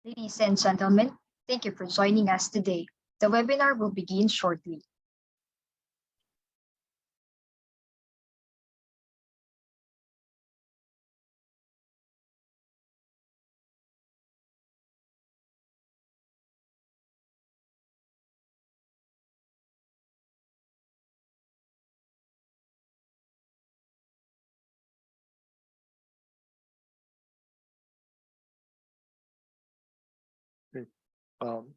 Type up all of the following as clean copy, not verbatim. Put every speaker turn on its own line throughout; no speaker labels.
Ladies and gentlemen, thank you for joining us today. The webinar will begin shortly.
Um,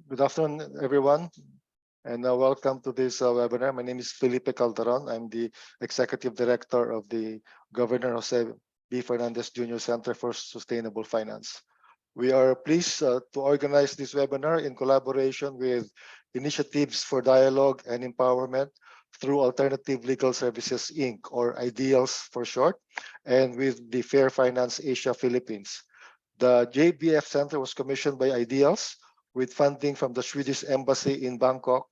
Good afternoon, everyone, and welcome to this webinar. My name is Felipe Calderon. I'm the Executive Director of the Governor Jose B. Fernandez Jr. Center for Sustainable Finance. We are pleased to organize this webinar in collaboration with Initiatives for Dialogue and Empowerment through Alternative Legal Services, Inc., or IDEALS for short, and with the Fair Finance Asia Philippines. The JBF Center was commissioned by IDEALS with funding from the Swedish Embassy in Bangkok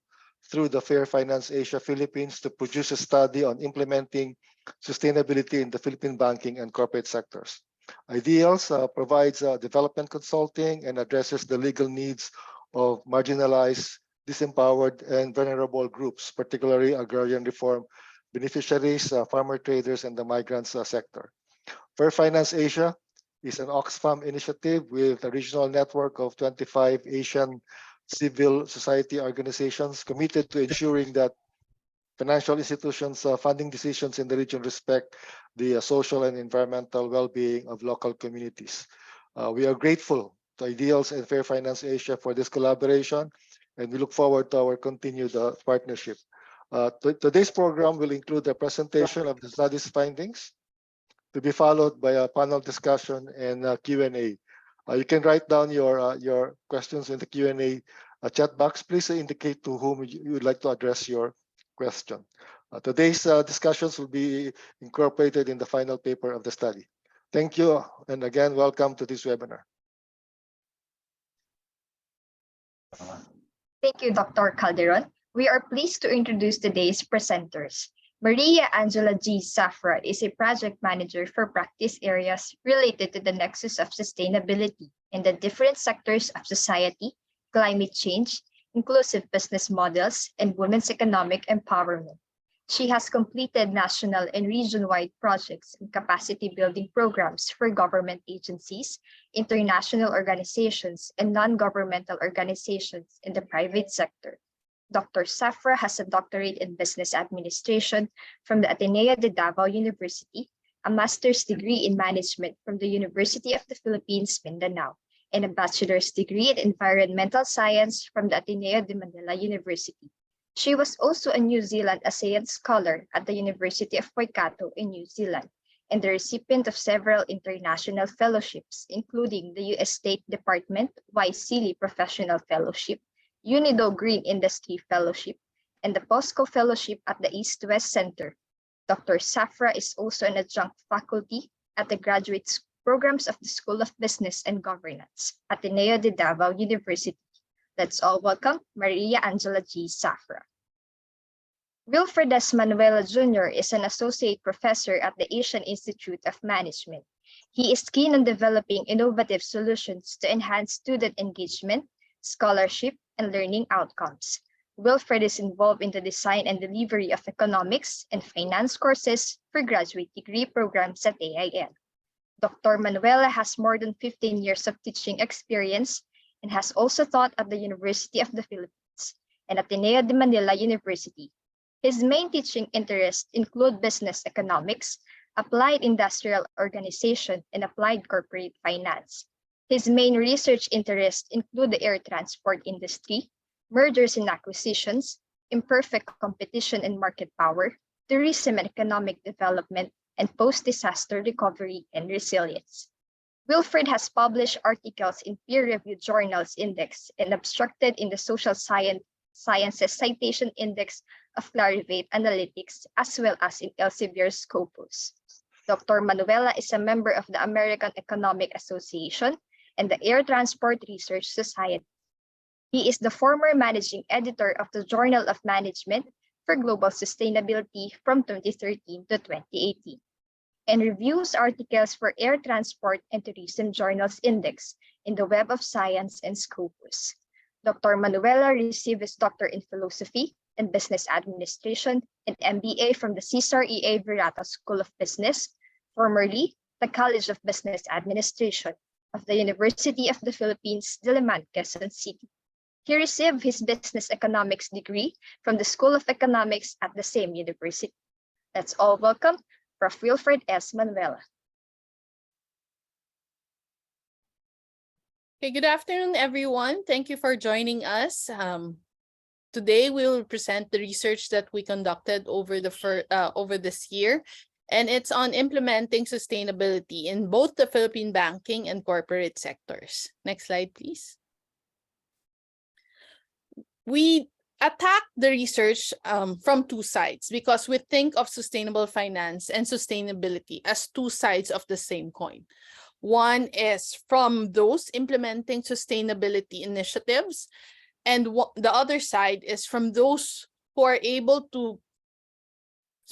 through the Fair Finance Asia Philippines to produce a study on implementing sustainability in the Philippine banking and corporate sectors. IDEALS provides development consulting and addresses the legal needs of marginalized, disempowered, and vulnerable groups, particularly agrarian reform beneficiaries, farmer traders, and the migrants sector. Fair Finance Asia is an Oxfam initiative with a regional network of 25 Asian civil society organizations committed to ensuring that financial institutions' funding decisions in the region respect the social and environmental well-being of local communities. We are grateful to IDEALS and Fair Finance Asia for this collaboration, and we look forward to our continued partnership. Today's program will include a presentation of the study's findings, to be followed by a panel discussion and Q&A. You can write down your questions in the Q&A chat box. Please indicate to whom you would like to address your question. Today's discussions will be incorporated in the final paper of the study. Thank you, and again, welcome to this webinar.
Thank you, Dr. Calderon. We are pleased to introduce today's presenters. Maria Angela G. Safra is a project manager for practice areas related to the nexus of sustainability in the different sectors of society, climate change, inclusive business models, and women's economic empowerment. She has completed national and region-wide projects and capacity building programs for government agencies, international organizations, and non-governmental organizations in the private sector. Dr. Safra has a doctorate in business administration from the Ateneo de Davao University, a master's degree in management from the University of the Philippines, Mindanao, and a bachelor's degree in environmental science from the Ateneo de Manila University. She was also a New Zealand ASEAN scholar at the University of Waikato in New Zealand, and the recipient of several international fellowships, including the U.S. State Department Seeley Professional Fellowship, UNIDO Green Industry Fellowship, and the POSCO Fellowship at the East-West Center. Dr. Safra is also an adjunct faculty at the graduate programs of the School of Business and Governance, Ateneo de Davao University. Let's all welcome Maria Angela G. Safra. Wilfredes Manuela Jr. is an associate professor at the Asian Institute of Management. He is keen on developing innovative solutions to enhance student engagement, scholarship, and learning outcomes. Wilfred is involved in the design and delivery of economics and finance courses for graduate degree programs at AIN. Dr. Manuela has more than 15 years of teaching experience and has also taught at the University of the Philippines and Ateneo de Manila University. His main teaching interests include business economics, applied industrial organization, and applied corporate finance. His main research interests include the air transport industry, mergers and acquisitions, imperfect competition and market power, tourism and economic development, and post-disaster recovery and resilience. Wilfred has published articles in peer-reviewed journals index and abstracted in the Social Sciences Citation Index of Clarivate Analytics, as well as in Elsevier Scopus. Dr. Manuela is a member of the American Economic Association and the Air Transport Research Society. He is the former managing editor of the Journal of Management for Global Sustainability from 2013 to 2018, and reviews articles for Air Transport and Tourism Journals Index in the Web of Science and Scopus. Dr. Manuela received his doctor in philosophy and business administration and MBA from the Cesar E.A. Virata School of Business, formerly the College of Business Administration of the University of the Philippines, Diliman, Quezon City. He received his business economics degree from the School of Economics at the same university. Let's all welcome Prof. Wilfred S. Manuela.
Okay, good afternoon, everyone. Thank you for joining us. Today, we will present the research that we conducted over this year, and it's on implementing sustainability in both the Philippine banking and corporate sectors. Next slide, please. We attack the research from two sides because we think of sustainable finance and sustainability as two sides of the same coin. One is from those implementing sustainability initiatives, and the other side is from those who are able to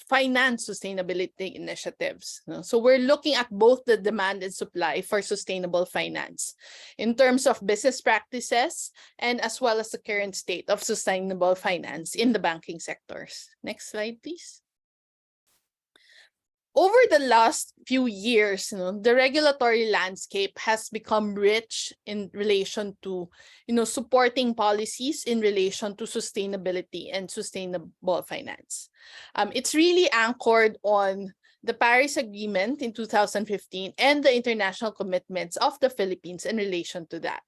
finance sustainability initiatives. So we're looking at both the demand and supply for sustainable finance in terms of business practices and as well as the current state of sustainable finance in the banking sectors. Next slide, please. Over the last few years, the regulatory landscape has become rich in relation to, supporting policies in relation to sustainability and sustainable finance. It's really anchored on the Paris Agreement in 2015 and the international commitments of the Philippines in relation to that.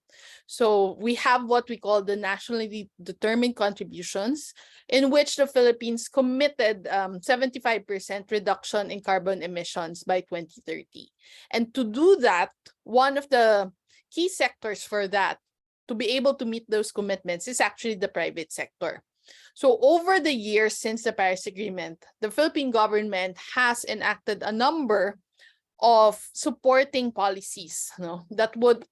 So we have what we call the nationally determined contributions, in which the Philippines committed 75% reduction in carbon emissions by 2030. And to do that, one of the key sectors for that, to be able to meet those commitments, is actually the private sector. So over the years since the Paris Agreement, the Philippine government has enacted a number of supporting policies that would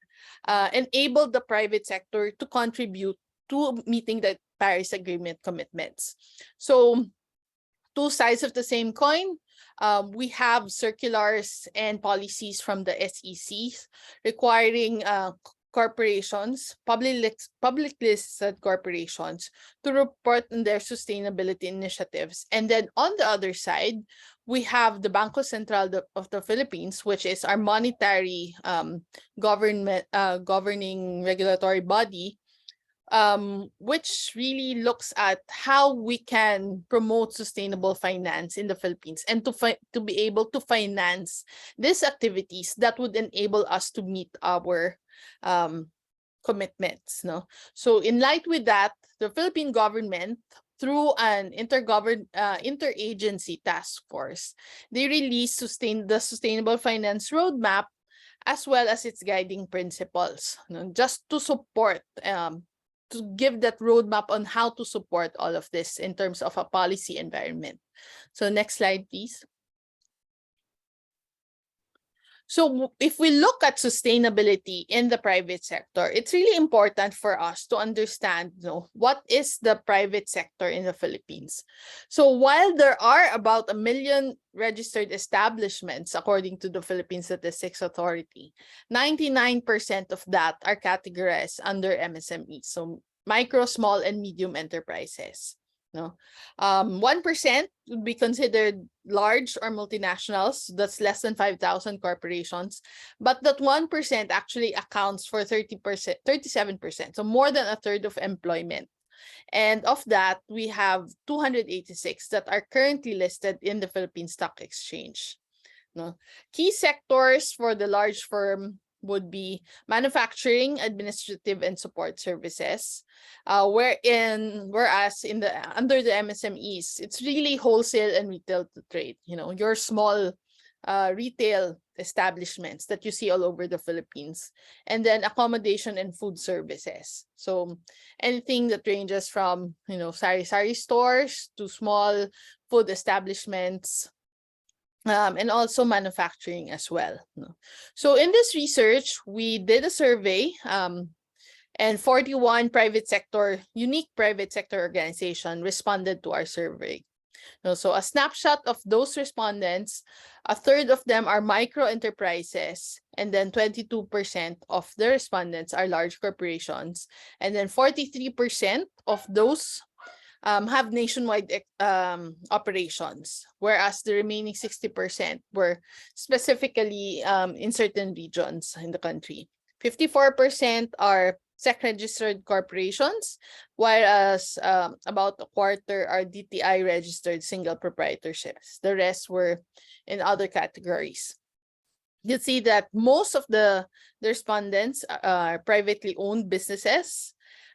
enable the private sector to contribute to meeting the Paris Agreement commitments. So two sides of the same coin. We have circulars and policies from the SECs requiring corporations, public listed corporations, to report on their sustainability initiatives. And then on the other side, we have the Bangko Sentral of the Philippines, which is our monetary governing regulatory body, which really looks at how we can promote sustainable finance in the Philippines and to be able to finance these activities that would enable us to meet our commitments. So in light with that, the Philippine government, through an interagency task force, they released the Sustainable Finance Roadmap as well as its guiding principles, just to support to give that roadmap on how to support all of this in terms of a policy environment. So next slide, please. So if we look at sustainability in the private sector, it's really important for us to understand what is the private sector in the Philippines. So while there are about 1 million registered establishments, according to the Philippine Statistics Authority, 99% of that are categorized under MSMEs, so micro, small, and medium enterprises. 1% would be considered large or multinationals. That's less than 5,000 corporations. But that 1% actually accounts for 37%, so more than a third of employment. And of that, we have 286 that are currently listed in the Philippine Stock Exchange. Key sectors for the large firm would be manufacturing, administrative, and support services. Whereas under the MSMEs, it's really wholesale and retail to trade. Your small retail establishments that you see all over the Philippines, and then accommodation and food services. So anything that ranges from sari-sari stores to small food establishments, and also manufacturing as well. So in this research, we did a survey, and 41 unique private sector organizations responded to our survey. So a snapshot of those respondents, a third of them are micro enterprises, and then 22% of the respondents are large corporations, and then 43% of those have nationwide operations, whereas the remaining 60% were specifically in certain regions in the country. 54% are SEC-registered corporations, whereas about a quarter are DTI-registered single proprietorships. The rest were in other categories. You see that most of the respondents are privately owned businesses,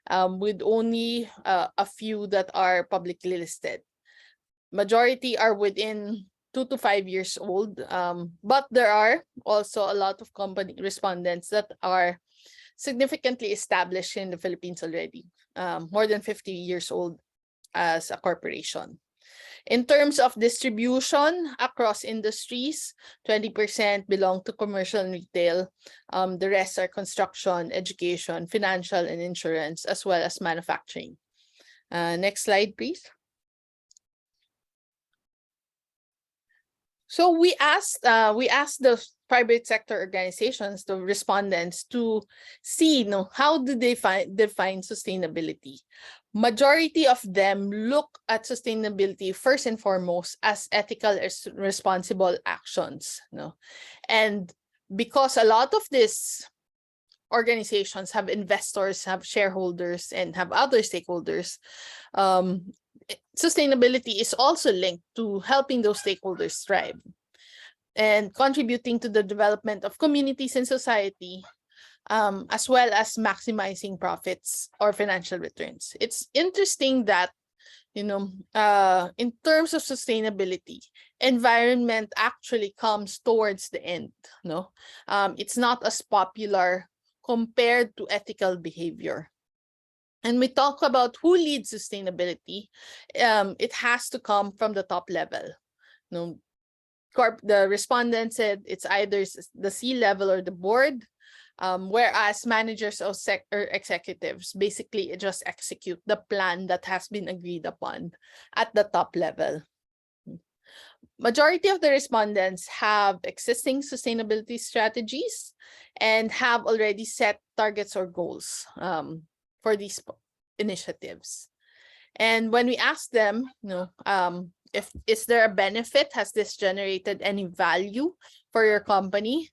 with only a few that are publicly listed. Majority are within 2 to 5 years old, but there are also a lot of company respondents that are significantly established in the Philippines already, more than 50 years old as a corporation. In terms of distribution across industries, 20% belong to commercial and retail. The rest are construction, education, financial, and insurance, as well as manufacturing. Next slide, please. So we asked the private sector organizations, the respondents, to see, how do they define sustainability. Majority of them look at sustainability first and foremost as ethical and responsible actions. And because a lot of these organizations have investors, have shareholders, and have other stakeholders, sustainability is also linked to helping those stakeholders thrive and contributing to the development of communities and society, as well as maximizing profits or financial returns. It's interesting that, in terms of sustainability, environment actually comes towards the end. It's not as popular compared to ethical behavior. And we talk about who leads sustainability, it has to come from the top level. The respondent said it's either the C-level or the board, whereas managers or executives basically just execute the plan that has been agreed upon at the top level. Majority of the respondents have existing sustainability strategies and have already set targets or goals for these initiatives. And when we ask them, if is there a benefit, has this generated any value for your company?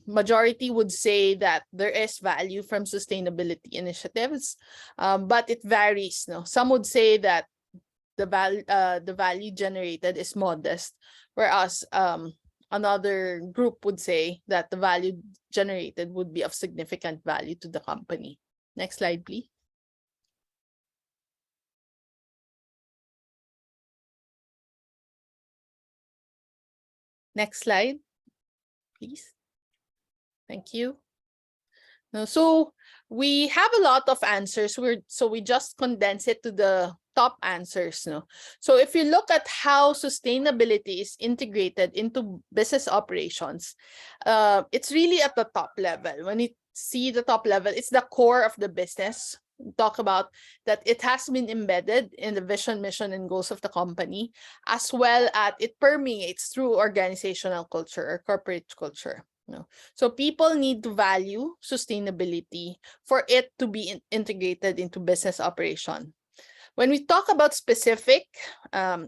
Majority would say that there is value from sustainability initiatives, but it varies. Some would say that the value generated is modest, whereas another group would say that the value generated would be of significant value to the company. Next slide, please. Next slide, please. Thank you. So we have a lot of answers. So we just condense it to the top answers. So if you look at how sustainability is integrated into business operations, it's really at the top level. When you see the top level, it's the core of the business. We talk about that it has been embedded in the vision, mission, and goals of the company, as well as it permeates through organizational culture or corporate culture. So people need to value sustainability for it to be integrated into business operation. When we talk about specific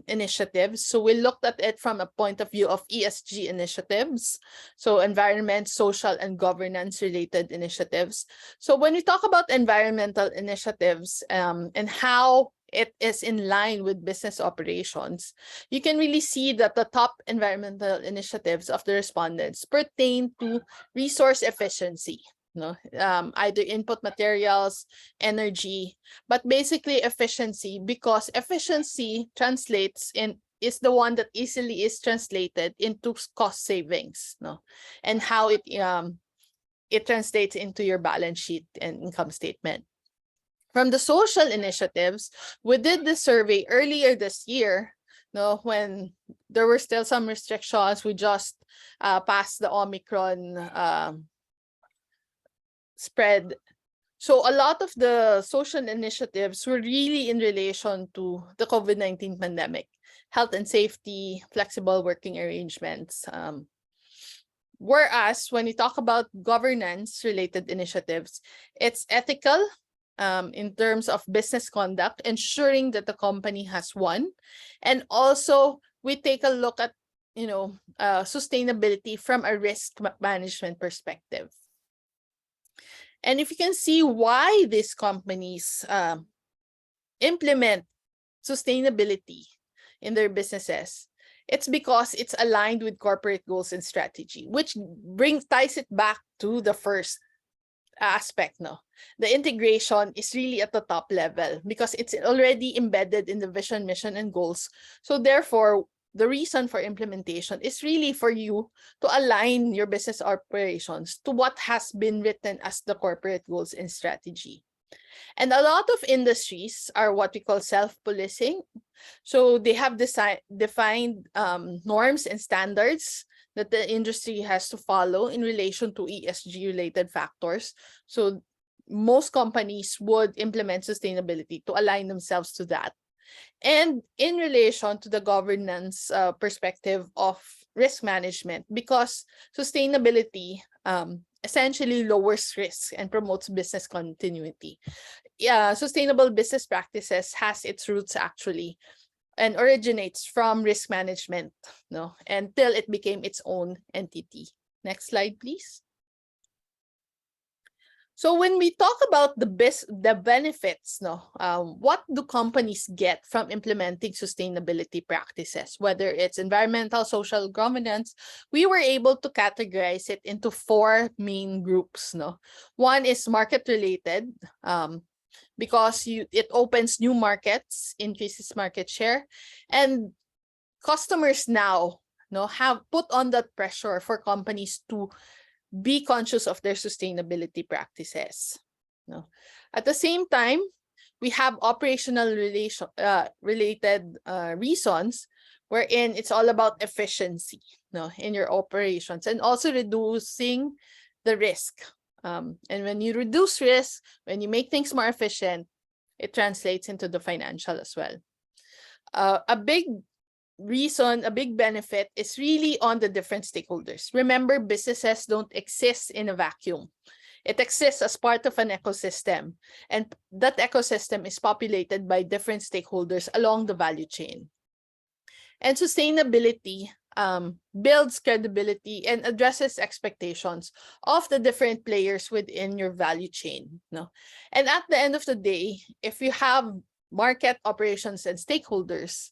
initiatives, so we looked at it from a point of view of ESG initiatives, so environment, social, and governance related initiatives. So when we talk about environmental initiatives and how it is in line with business operations, you can really see that the top environmental initiatives of the respondents pertain to resource efficiency. Either input materials, energy, but basically efficiency, because efficiency is the one that easily is translated into cost savings, and how it translates into your balance sheet and income statement. From the social initiatives, we did the survey earlier this year, when there were still some restrictions. We just passed the Omicron spread. So a lot of the social initiatives were really in relation to the COVID-19 pandemic, health and safety, flexible working arrangements. Whereas when we talk about governance-related initiatives, it's ethical in terms of business conduct, ensuring that the company has one. And also, we take a look at sustainability from a risk management perspective. And if you can see why these companies implement sustainability in their businesses, it's because it's aligned with corporate goals and strategy, which ties it back to the first aspect. The integration is really at the top level because it's already embedded in the vision, mission, and goals. So therefore, the reason for implementation is really for you to align your business operations to what has been written as the corporate goals and strategy. And a lot of industries are what we call self-policing. So they have defined norms and standards that the industry has to follow in relation to ESG-related factors. So most companies would implement sustainability to align themselves to that. And in relation to the governance perspective of risk management, because sustainability essentially lowers risk and promotes business continuity. Sustainable business practices has its roots actually and originates from risk management, until it became its own entity. Next slide, please. So when we talk about the benefits, what do companies get from implementing sustainability practices, whether it's environmental, social, governance? We were able to categorize it into 4 main groups. One is market related, because it opens new markets, increases market share, and customers now have put on that pressure for companies to be conscious of their sustainability practices. At the same time, we have operational related reasons wherein it's all about efficiency in your operations and also reducing the risk. And when you reduce risk, when you make things more efficient, it translates into the financial as well. A big benefit is really on the different stakeholders. Remember, businesses don't exist in a vacuum. It exists as part of an ecosystem, and that ecosystem is populated by different stakeholders along the value chain. And sustainability builds credibility and addresses expectations of the different players within your value chain. And at the end of the day, if you have market operations and stakeholders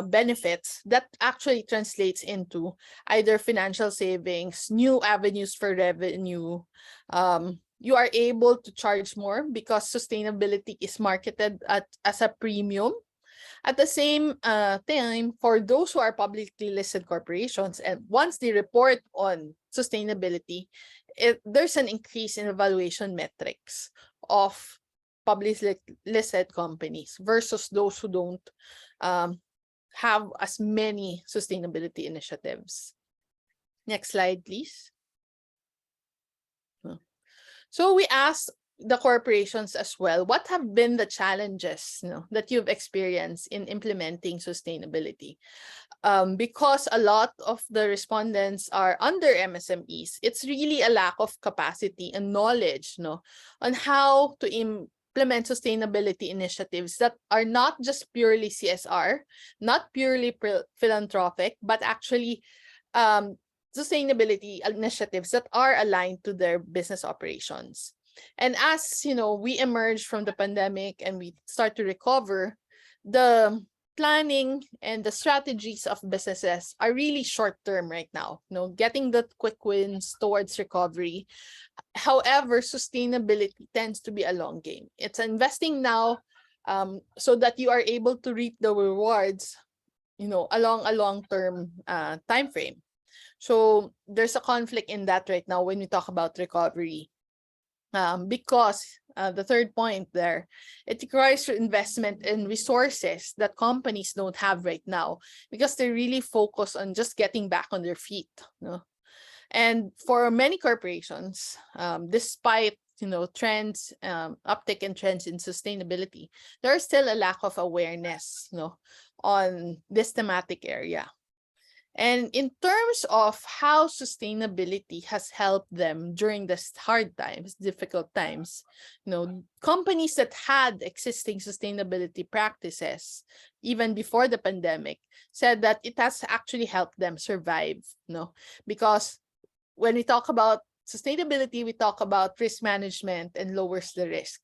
benefits, that actually translates into either financial savings, new avenues for revenue. You are able to charge more because sustainability is marketed as a premium. At the same time, for those who are publicly listed corporations, and once they report on sustainability, there's an increase in evaluation metrics of publicly listed companies versus those who don't have as many sustainability initiatives. Next slide, please. So we asked the corporations as well, what have been the challenges that you've experienced in implementing sustainability? Because a lot of the respondents are under MSMEs, it's really a lack of capacity and knowledge on how to implement sustainability initiatives that are not just purely CSR, not purely philanthropic, but actually sustainability initiatives that are aligned to their business operations. And as we emerge from the pandemic and we start to recover, the planning and the strategies of businesses are really short-term right now, getting the quick wins towards recovery. However, sustainability tends to be a long game. It's investing now so that you are able to reap the rewards, along a long-term time frame. So there's a conflict in that right now when we talk about recovery. Because the third point there, it requires investment in resources that companies don't have right now because they're really focused on just getting back on their feet. And for many corporations, despite trends, uptick in trends in sustainability, there's still a lack of awareness, on this thematic area. And in terms of how sustainability has helped them during this hard times, difficult times, companies that had existing sustainability practices, even before the pandemic, said that it has actually helped them survive, because when we talk about sustainability, we talk about risk management and lowers the risk,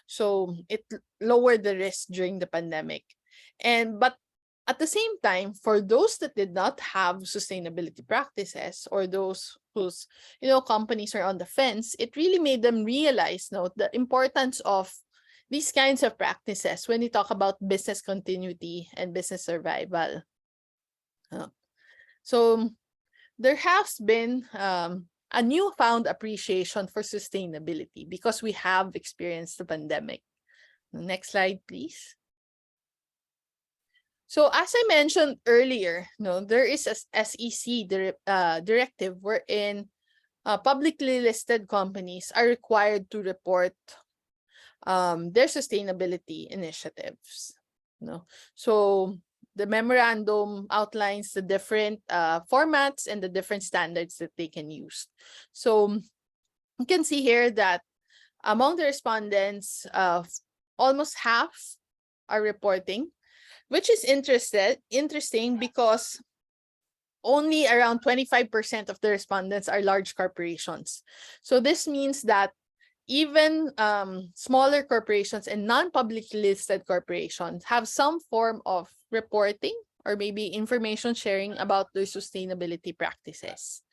So it lowered the risk during the pandemic. But at the same time, for those that did not have sustainability practices, or those whose companies are on the fence, it really made them realize the importance of these kinds of practices when we talk about business continuity and business survival. So there has been a newfound appreciation for sustainability because we have experienced the pandemic. Next slide, please. So as I mentioned earlier, there is a SEC directive wherein publicly listed companies are required to report their sustainability initiatives. So the memorandum outlines the different formats and the different standards that they can use. So you can see here that among the respondents, almost half are reporting, which is interesting because only around 25% of the respondents are large corporations. So this means that even smaller corporations and non-publicly listed corporations have some form of reporting or maybe information sharing about their sustainability practices.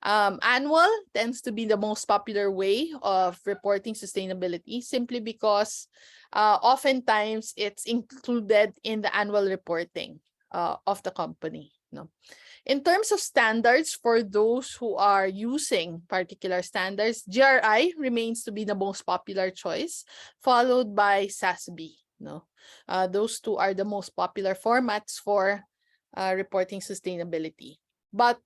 Annual tends to be the most popular way of reporting sustainability, simply because oftentimes it's included in the annual reporting of the company. In terms of standards, for those who are using particular standards, GRI remains to be the most popular choice, followed by SASB. Those two are the most popular formats for reporting sustainability. But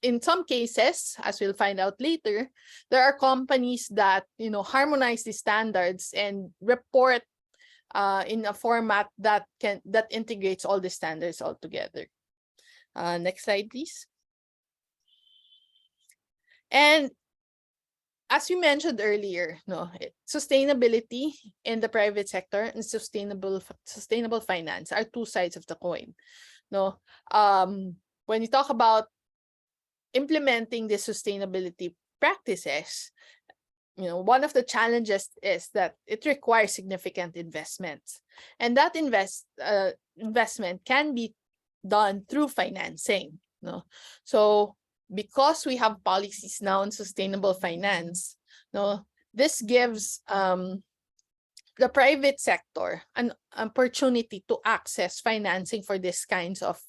in some cases, as we'll find out later, there are companies that harmonize the standards and report in a format that integrates all the standards all together. Next slide, please. And as we mentioned earlier, sustainability in the private sector and sustainable finance are two sides of the coin. When you talk about implementing the sustainability practices, one of the challenges is that it requires significant investments, and that investment can be done through financing. So because we have policies now on sustainable finance, this gives the private sector an opportunity to access financing for these kinds of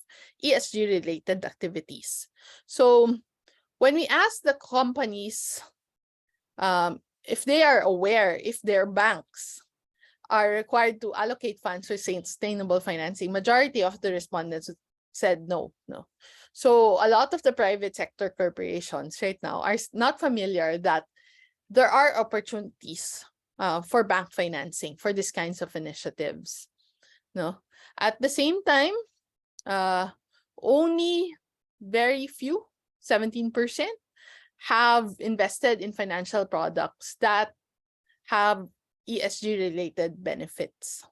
ESG-related activities. So when we ask the companies if they are aware if their banks are required to allocate funds for sustainable financing, majority of the respondents said no. So a lot of the private sector corporations right now are not familiar that there are opportunities for bank financing for these kinds of initiatives. At the same time, only very few, 17%, have invested in financial products that have ESG-related benefits.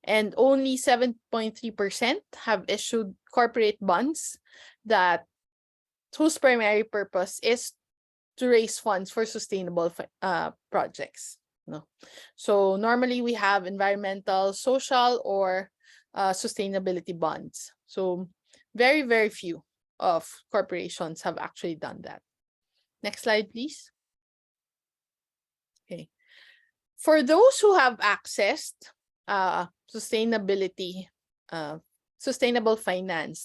And only 7.3% have issued corporate bonds whose primary purpose is to raise funds for sustainable projects. So normally we have environmental, social, or sustainability bonds. So very, very few of corporations have actually done that. Next slide, please. Okay. For those who have accessed sustainable finance,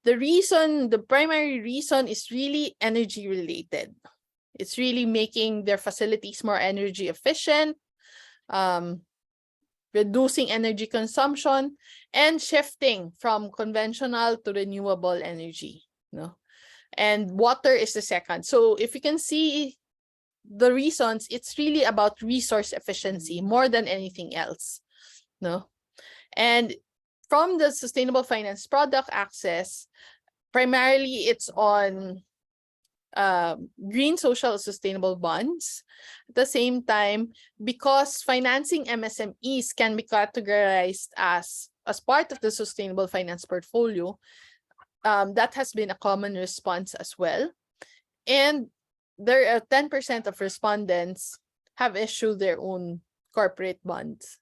the primary reason is really energy related. It's really making their facilities more energy efficient, reducing energy consumption, and shifting from conventional to renewable energy. And water is the second. So if you can see the reasons, it's really about resource efficiency more than anything else. No? And from the sustainable finance product access, primarily it's on green social sustainable bonds. At the same time, because financing MSMEs can be categorized as part of the sustainable finance portfolio, that has been a common response as well. And there are 10% of respondents have issued their own corporate bonds.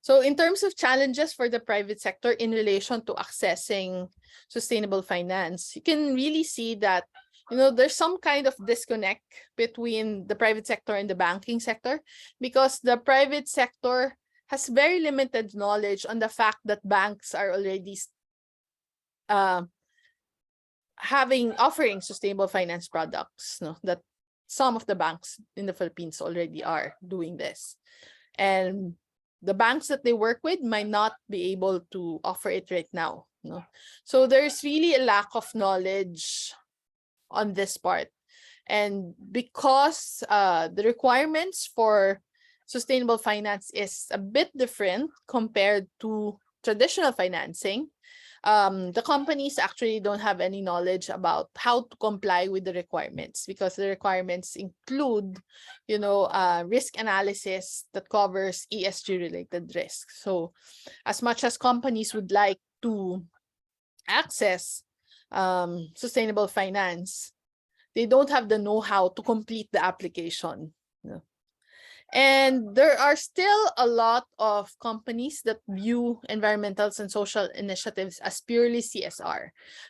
So in terms of challenges for the private sector in relation to accessing sustainable finance, you can really see that, you know, there's some kind of disconnect between the private sector and the banking sector, because the private sector has very limited knowledge on the fact that banks are already offering sustainable finance products, no, that some of the banks in the Philippines already are doing this. And the banks that they work with might not be able to offer it right now. No? So there's really a lack of knowledge on this part. And because the requirements for sustainable finance is a bit different compared to traditional financing, the companies actually don't have any knowledge about how to comply with the requirements, because the requirements include, you know, risk analysis that covers ESG related risks. So as much as companies would like to access sustainable finance, they don't have the know-how to complete the application. And there are still a lot of companies that view environmental and social initiatives as purely CSR,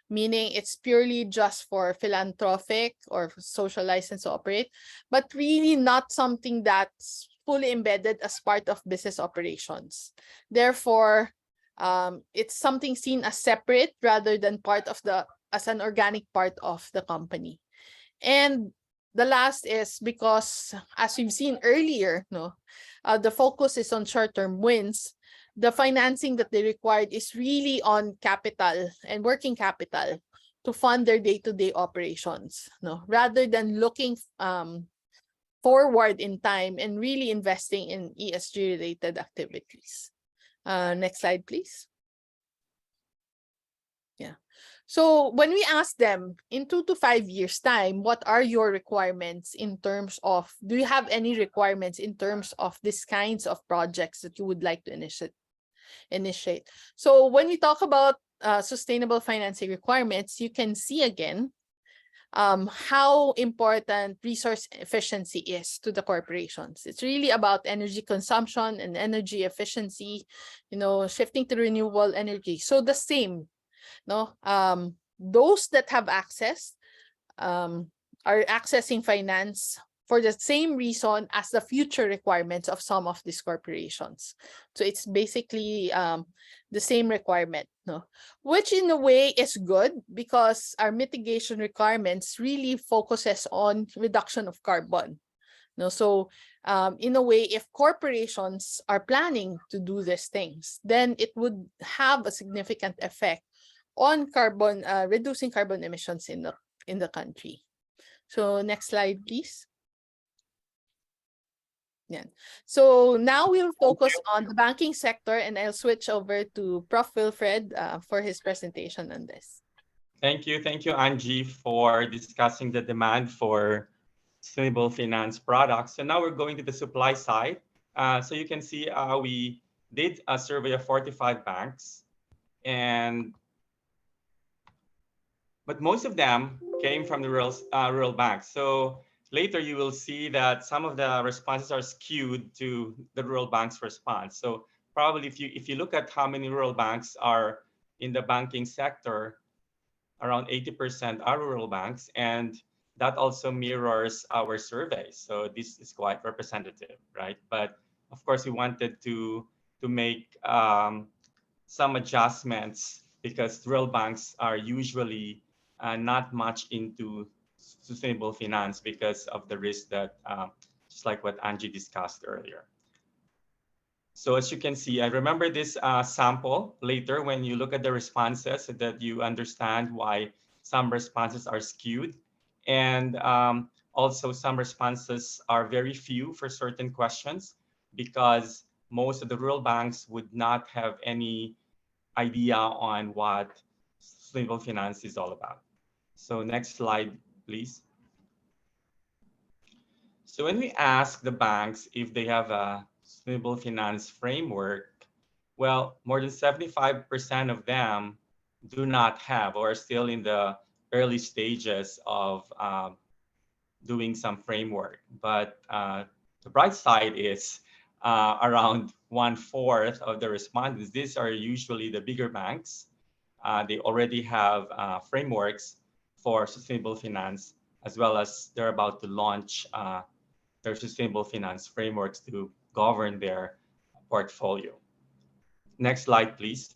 meaning it's purely just for philanthropic or social license to operate, but really not something that's fully embedded as part of business operations. Therefore, it's something seen as separate rather than as an organic part of the company. And the last is because, as we've seen earlier, the focus is on short-term wins. The financing that they required is really on capital and working capital to fund their day-to-day operations, rather than looking forward in time and really investing in ESG-related activities. Next slide, please. Yeah. So when we ask them in 2 to 5 years time, what are your requirements in terms of, do you have any requirements in terms of these kinds of projects that you would like to initiate? So when we talk about sustainable financing requirements, you can see again how important resource efficiency is to the corporations. It's really about energy consumption and energy efficiency, shifting to renewable energy. So the same. Those that have access are accessing finance for the same reason as the future requirements of some of these corporations. So it's basically the same requirement, which in a way is good because our mitigation requirements really focuses on reduction of carbon. So in a way, if corporations are planning to do these things, then it would have a significant effect on carbon, reducing carbon emissions in the country. So next slide, please. Yeah. So now we'll focus on the banking sector, and I'll switch over to Prof. Wilfred for his presentation on this.
Thank you, Angie, for discussing the demand for sustainable finance products. So now we're going to the supply side. So you can see we did a survey of 45 banks, but most of them came from the rural banks. So later you will see that some of the responses are skewed to the rural banks' response. So probably if you look at how many rural banks are in the banking sector, around 80% are rural banks, and that also mirrors our survey. So this is quite representative, right? But of course, we wanted to make some adjustments because rural banks are usually not much into sustainable finance because of the risk that, just like what Angie discussed earlier. So as you can see, I remember this sample later when you look at the responses so that you understand why some responses are skewed. And Also, some responses are very few for certain questions because most of the rural banks would not have any idea on what sustainable finance is all about. So next slide, please. So when we ask the banks if they have a sustainable finance framework, well, more than 75% of them do not have or are still in the early stages of doing some framework. But the bright side is around 1/4 of the respondents. These are usually the bigger banks. They already have frameworks for sustainable finance, as well as they're about to launch their sustainable finance frameworks to govern their portfolio. Next slide, please.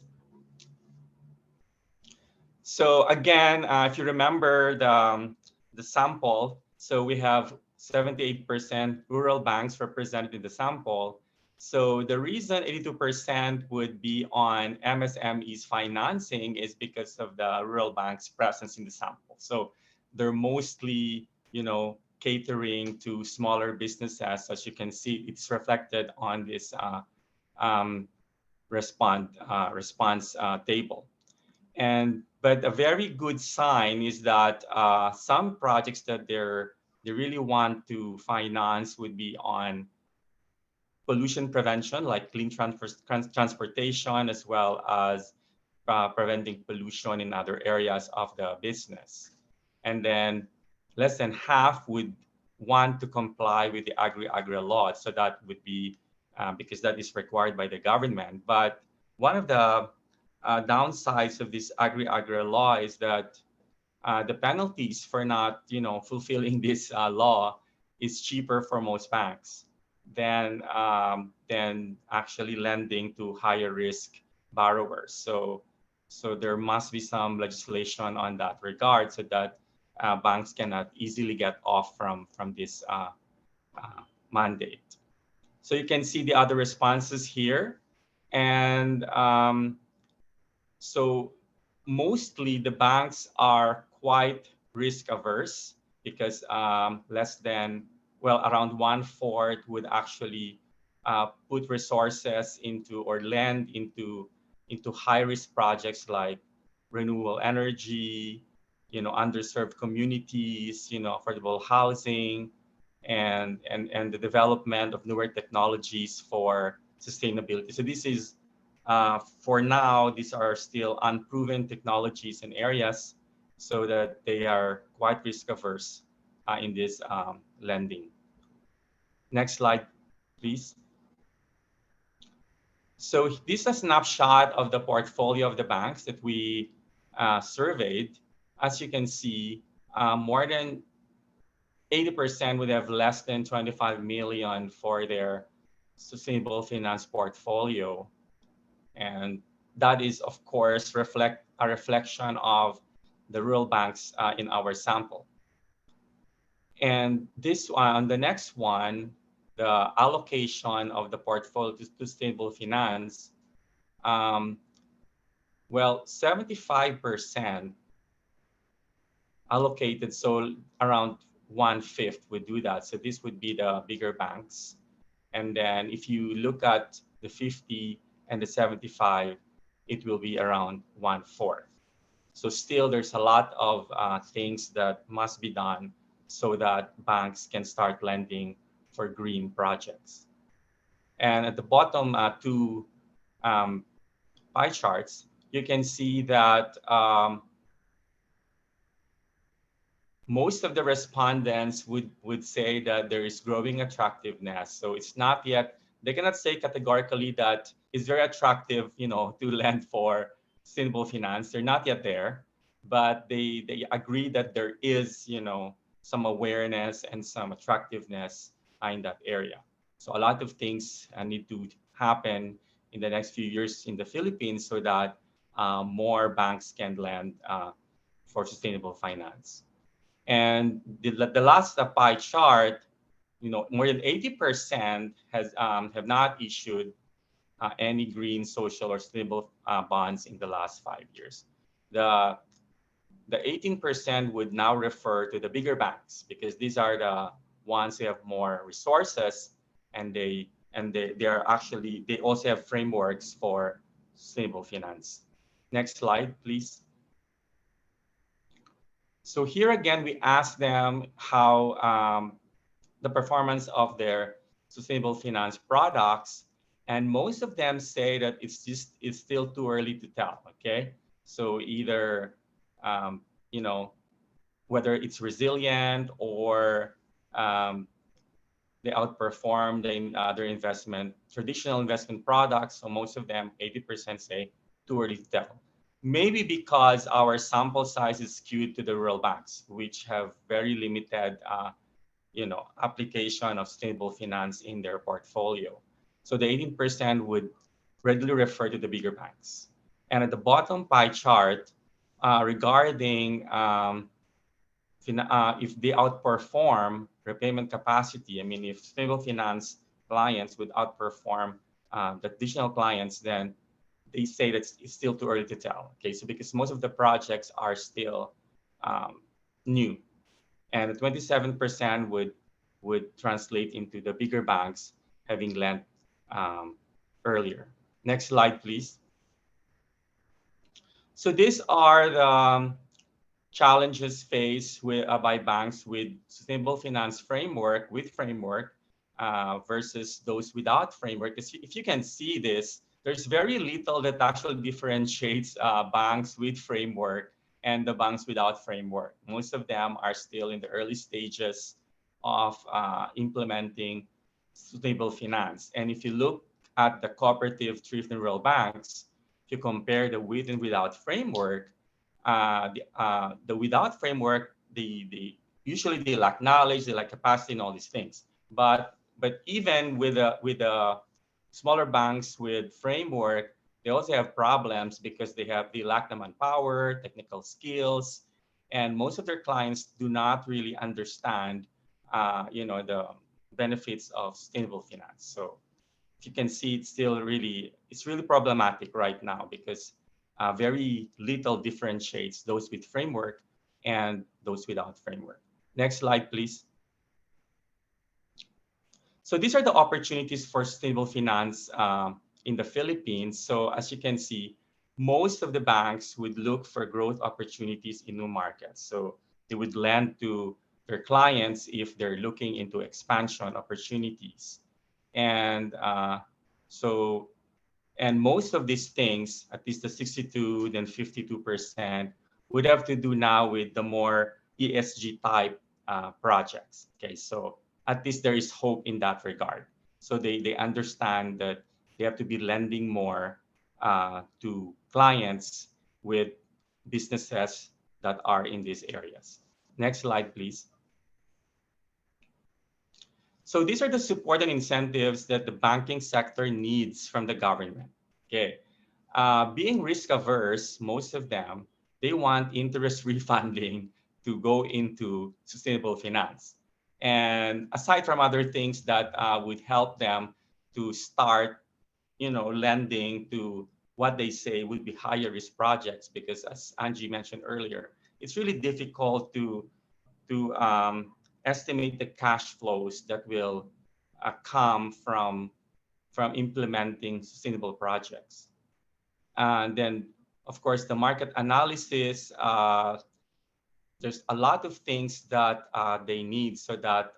So again, if you remember the sample, so we have 78% rural banks represented in the sample. So the reason 82% would be on MSMEs financing is because of the rural banks' presence in the sample. So they're mostly, catering to smaller businesses. As you can see, it's reflected on this response table. But a very good sign is that some projects that they really want to finance would be on pollution prevention, like clean transportation, as well as preventing pollution in other areas of the business. And then less than half would want to comply with the agri-agri law. So that would be because that is required by the government. But one of the downsides of this agri-agri law is that the penalties for not, fulfilling this law is cheaper for most banks than actually lending to higher risk borrowers. So there must be some legislation on that regard so that banks cannot easily get off from this mandate. So you can see the other responses here. And so mostly the banks are quite risk averse because around 1/4 would actually put resources into or lend into high risk projects like renewable energy, underserved communities, affordable housing, and the development of newer technologies for sustainability. So this is for now, these are still unproven technologies and areas, so that they are quite risk averse in this lending. Next slide, please. So this is a snapshot of the portfolio of the banks that we surveyed. As you can see, more than 80% would have less than 25 million for their sustainable finance portfolio. And that is, of course, a reflection of the rural banks in our sample. And this one, the next one, the allocation of the portfolio to sustainable finance, 75% allocated, so around 1/5 would do that. So this would be the bigger banks. And then if you look at the 50 and the 75, it will be around 1/4. So still there's a lot of things that must be done so that banks can start lending for green projects. And at the bottom two pie charts, you can see that most of the respondents would say that there is growing attractiveness. So it's not yet, they cannot say categorically that it's very attractive, to lend for sustainable finance. They're not yet there, but they agree that there is, some awareness and some attractiveness in that area. So a lot of things need to happen in the next few years in the Philippines so that more banks can lend for sustainable finance. And the last pie chart, more than 80% have not issued any green, social, or sustainable bonds in the last 5 years. The the 18% would now refer to the bigger banks because these are the ones who have more resources, and they are actually, they also have frameworks for sustainable finance. Next slide, please. So here again, we ask them how the performance of their sustainable finance products, and most of them say that it's still too early to tell. Okay, so either you know, whether it's resilient or they outperform their investment, traditional investment products. So most of them, 80% say too early to tell. Maybe because our sample size is skewed to the rural banks, which have very limited application of stable finance in their portfolio. So the 18% would readily refer to the bigger banks. And at the bottom pie chart, regarding if they outperform repayment capacity, I mean, if stable finance clients would outperform the traditional clients, then they say that it's still too early to tell. Okay, so because most of the projects are still new, and the 27% would translate into the bigger banks having lent earlier. Next slide, please. So these are the challenges faced by banks with sustainable finance framework versus those without framework. If you can see this, there's very little that actually differentiates banks with framework and the banks without framework. Most of them are still in the early stages of implementing sustainable finance. And if you look at the cooperative, thrift, and rural banks, if you compare the with and without framework, the without framework, usually they lack knowledge, they lack capacity, and all these things. But even with the smaller banks with framework, they also have problems because they lack the manpower, technical skills, and most of their clients do not really understand, the benefits of sustainable finance. So if you can see, it's really problematic right now because very little differentiates those with framework and those without framework. Next slide, please. So these are the opportunities for sustainable finance in the Philippines. So as you can see, most of the banks would look for growth opportunities in new markets. So they would lend to their clients if they're looking into expansion opportunities. And and most of these things, at least the 62, then 52%, would have to do now with the more ESG type projects. Okay, so at least there is hope in that regard. So they understand that they have to be lending more to clients with businesses that are in these areas. Next slide, please. So these are the support and incentives that the banking sector needs from the government. Okay, being risk averse, most of them, they want interest refunding to go into sustainable finance. And aside from other things that would help them to start, lending to what they say would be higher risk projects, because as Angie mentioned earlier, it's really difficult to estimate the cash flows that will come from implementing sustainable projects. And then, of course, the market analysis, there's a lot of things that they need so that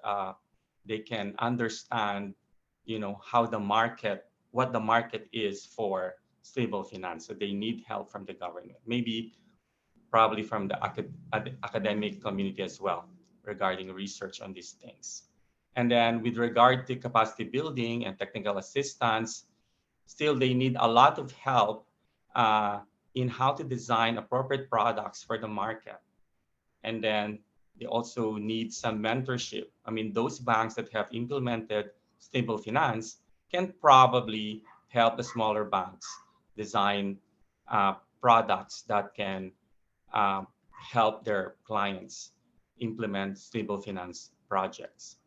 they can understand, how what the market is for stable finance. So they need help from the government, probably from the academic community as well, regarding research on these things. And then with regard to capacity building and technical assistance, still they need a lot of help in how to design appropriate products for the market. And then they also need some mentorship. I mean, those banks that have implemented stable finance can probably help the smaller banks design products that can help their clients implement stable finance projects.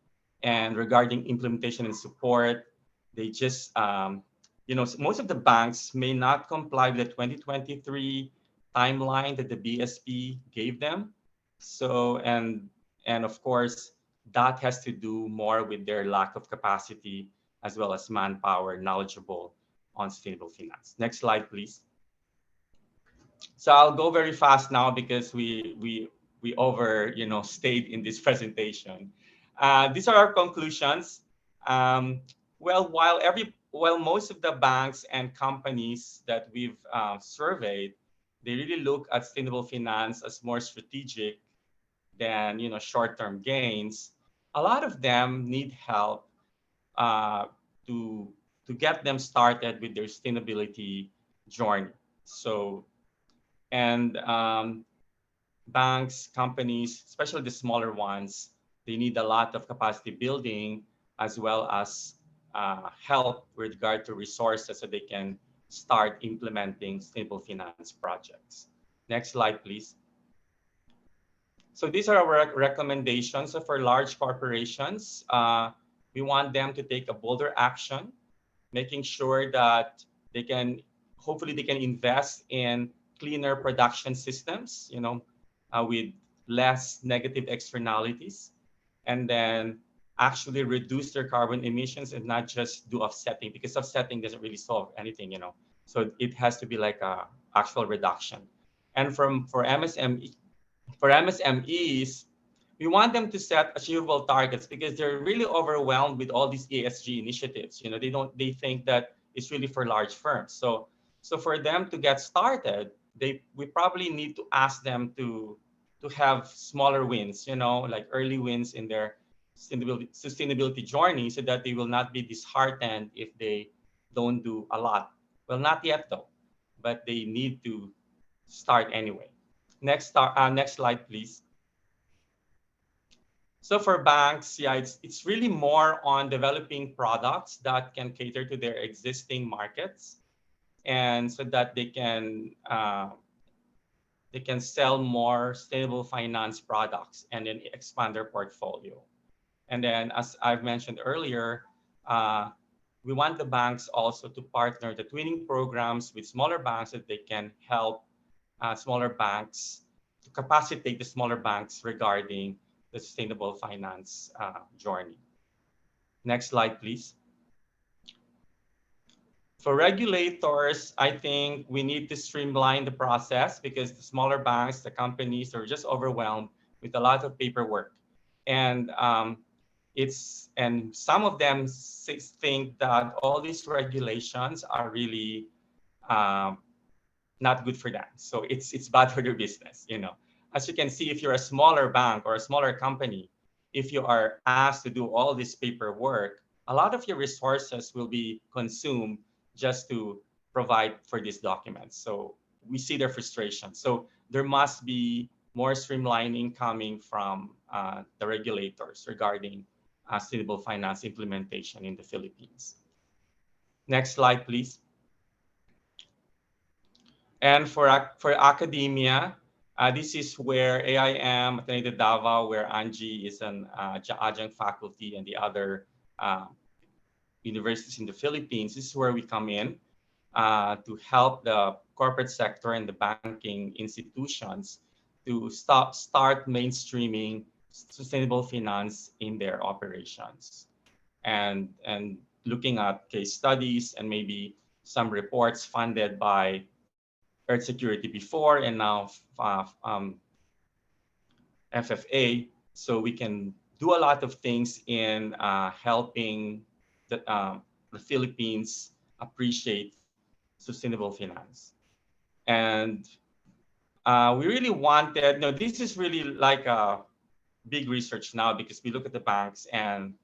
And regarding implementation and support, they just, most of the banks may not comply with the 2023 timeline that the BSP gave them. So, and of course, that has to do more with their lack of capacity as well as manpower knowledgeable on sustainable finance. Next slide, please. So I'll go very fast now because we over stayed in this presentation. These are our conclusions. Um, while most of the banks and companies that we've surveyed, they really look at sustainable finance as more strategic than short-term gains. A lot of them need help uh, to get them started with their sustainability journey. So and banks, companies, especially the smaller ones, they need a lot of capacity building as well as help with regard to resources so they can start implementing sustainable finance projects. Next slide, please. So these are our recommendations. So for large corporations, we want them to take a bolder action, making sure that hopefully they can invest in cleaner production systems, with less negative externalities, and then actually reduce their carbon emissions and not just do offsetting, because offsetting doesn't really solve anything. So it has to be like a actual reduction. And for MSMEs, we want them to set achievable targets because they're really overwhelmed with all these ESG initiatives. They think that it's really for large firms. So for them to get started, we probably need to ask them to have smaller wins, like early wins in their sustainability journey, so that they will not be disheartened if they don't do a lot. Well, not yet though, but they need to start anyway. Next slide, please. So for banks, yeah, it's really more on developing products that can cater to their existing markets, and so that they can sell more stable finance products and then expand their portfolio. And then, as I've mentioned earlier, we want the banks also to partner the twinning programs with smaller banks so that they can help smaller banks to capacitate the smaller banks regarding the sustainable finance journey. Next slide, please. For regulators, I think we need to streamline the process because the smaller banks, the companies are just overwhelmed with a lot of paperwork. And some of them think that all these regulations are really not good for them. So it's bad for their business. As you can see, if you're a smaller bank or a smaller company, if you are asked to do all this paperwork, a lot of your resources will be consumed just to provide for these documents. So we see their frustration. So there must be more streamlining coming from the regulators regarding sustainable finance implementation in the Philippines. Next slide, please. And for academia, this is where AIM, Ateneo de Davao, where Angie is an adjunct faculty, and the other universities in the Philippines. This is where we come in to help the corporate sector and the banking institutions to start mainstreaming sustainable finance in their operations, and looking at case studies and maybe some reports funded by Earth Security before and now FFA, so we can do a lot of things in helping the Philippines appreciate sustainable finance. And we really wanted, this is really like a big research now because we look at the banks and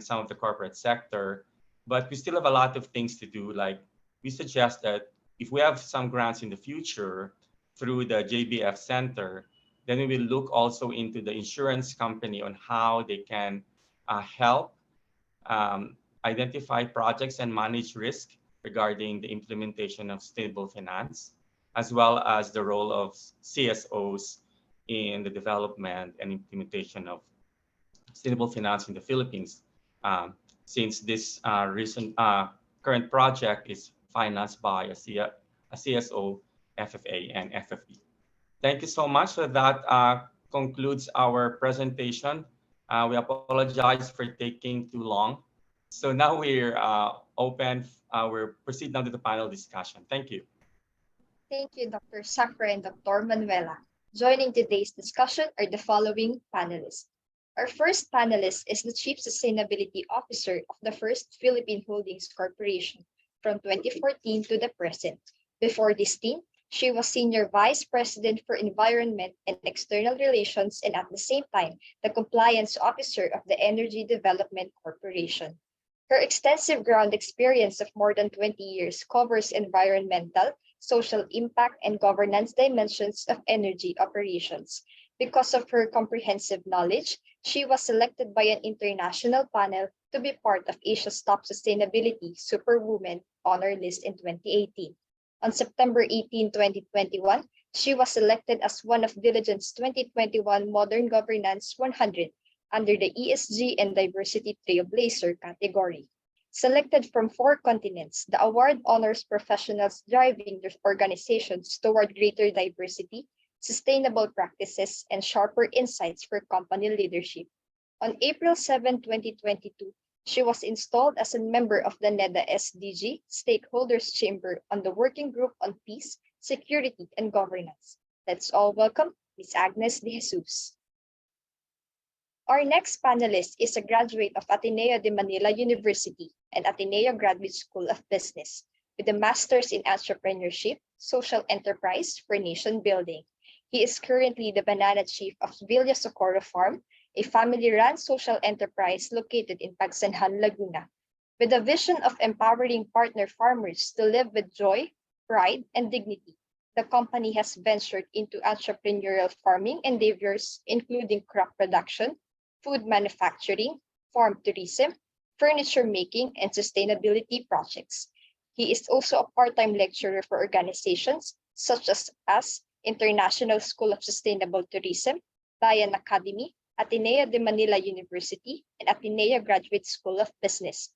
some of the corporate sector, but we still have a lot of things to do. Like we suggest that if we have some grants in the future through the JBF Center, then we will look also into the insurance company on how they can help identify projects and manage risk regarding the implementation of sustainable finance, as well as the role of CSOs in the development and implementation of sustainable finance in the Philippines, since this current project is financed by a CSO FFA and FFB. Thank you so much. So that concludes our presentation. We apologize for taking too long. So now we're open. We'll proceed now to the panel discussion. Thank you.
Thank you, Dr. Safra and Dr. Manuela. Joining today's discussion are the following panelists. Our first panelist is the Chief Sustainability Officer of the First Philippine Holdings Corporation from 2014 to the present. Before this stint, she was Senior Vice President for Environment and External Relations and at the same time, the Compliance Officer of the Energy Development Corporation. Her extensive ground experience of more than 20 years covers environmental, social impact, and governance dimensions of energy operations. Because of her comprehensive knowledge, she was selected by an international panel to be part of Asia's top sustainability Superwoman honor list in 2018. On September 18, 2021, she was selected as one of Diligent's 2021 Modern Governance 100 under the ESG and Diversity Trailblazer category. Selected from 4 continents, the award honors professionals driving their organizations toward greater diversity, sustainable practices, and sharper insights for company leadership. On April 7, 2022, she was installed as a member of the NEDA SDG Stakeholders Chamber on the Working Group on Peace, Security, and Governance. Let's all welcome Ms. Agnes De Jesus. Our next panelist is a graduate of Ateneo de Manila University and Ateneo Graduate School of Business with a master's in entrepreneurship, social enterprise for nation building. He is currently the banana chief of Villa Socorro Farm, a family-run social enterprise located in Pagsanhan, Laguna. With a vision of empowering partner farmers to live with joy, pride, and dignity, the company has ventured into entrepreneurial farming endeavors, including crop production, food manufacturing, farm tourism, furniture making, and sustainability projects. He is also a part-time lecturer for organizations such as International School of Sustainable Tourism, Bayan Academy, Ateneo de Manila University, and Ateneo Graduate School of Business.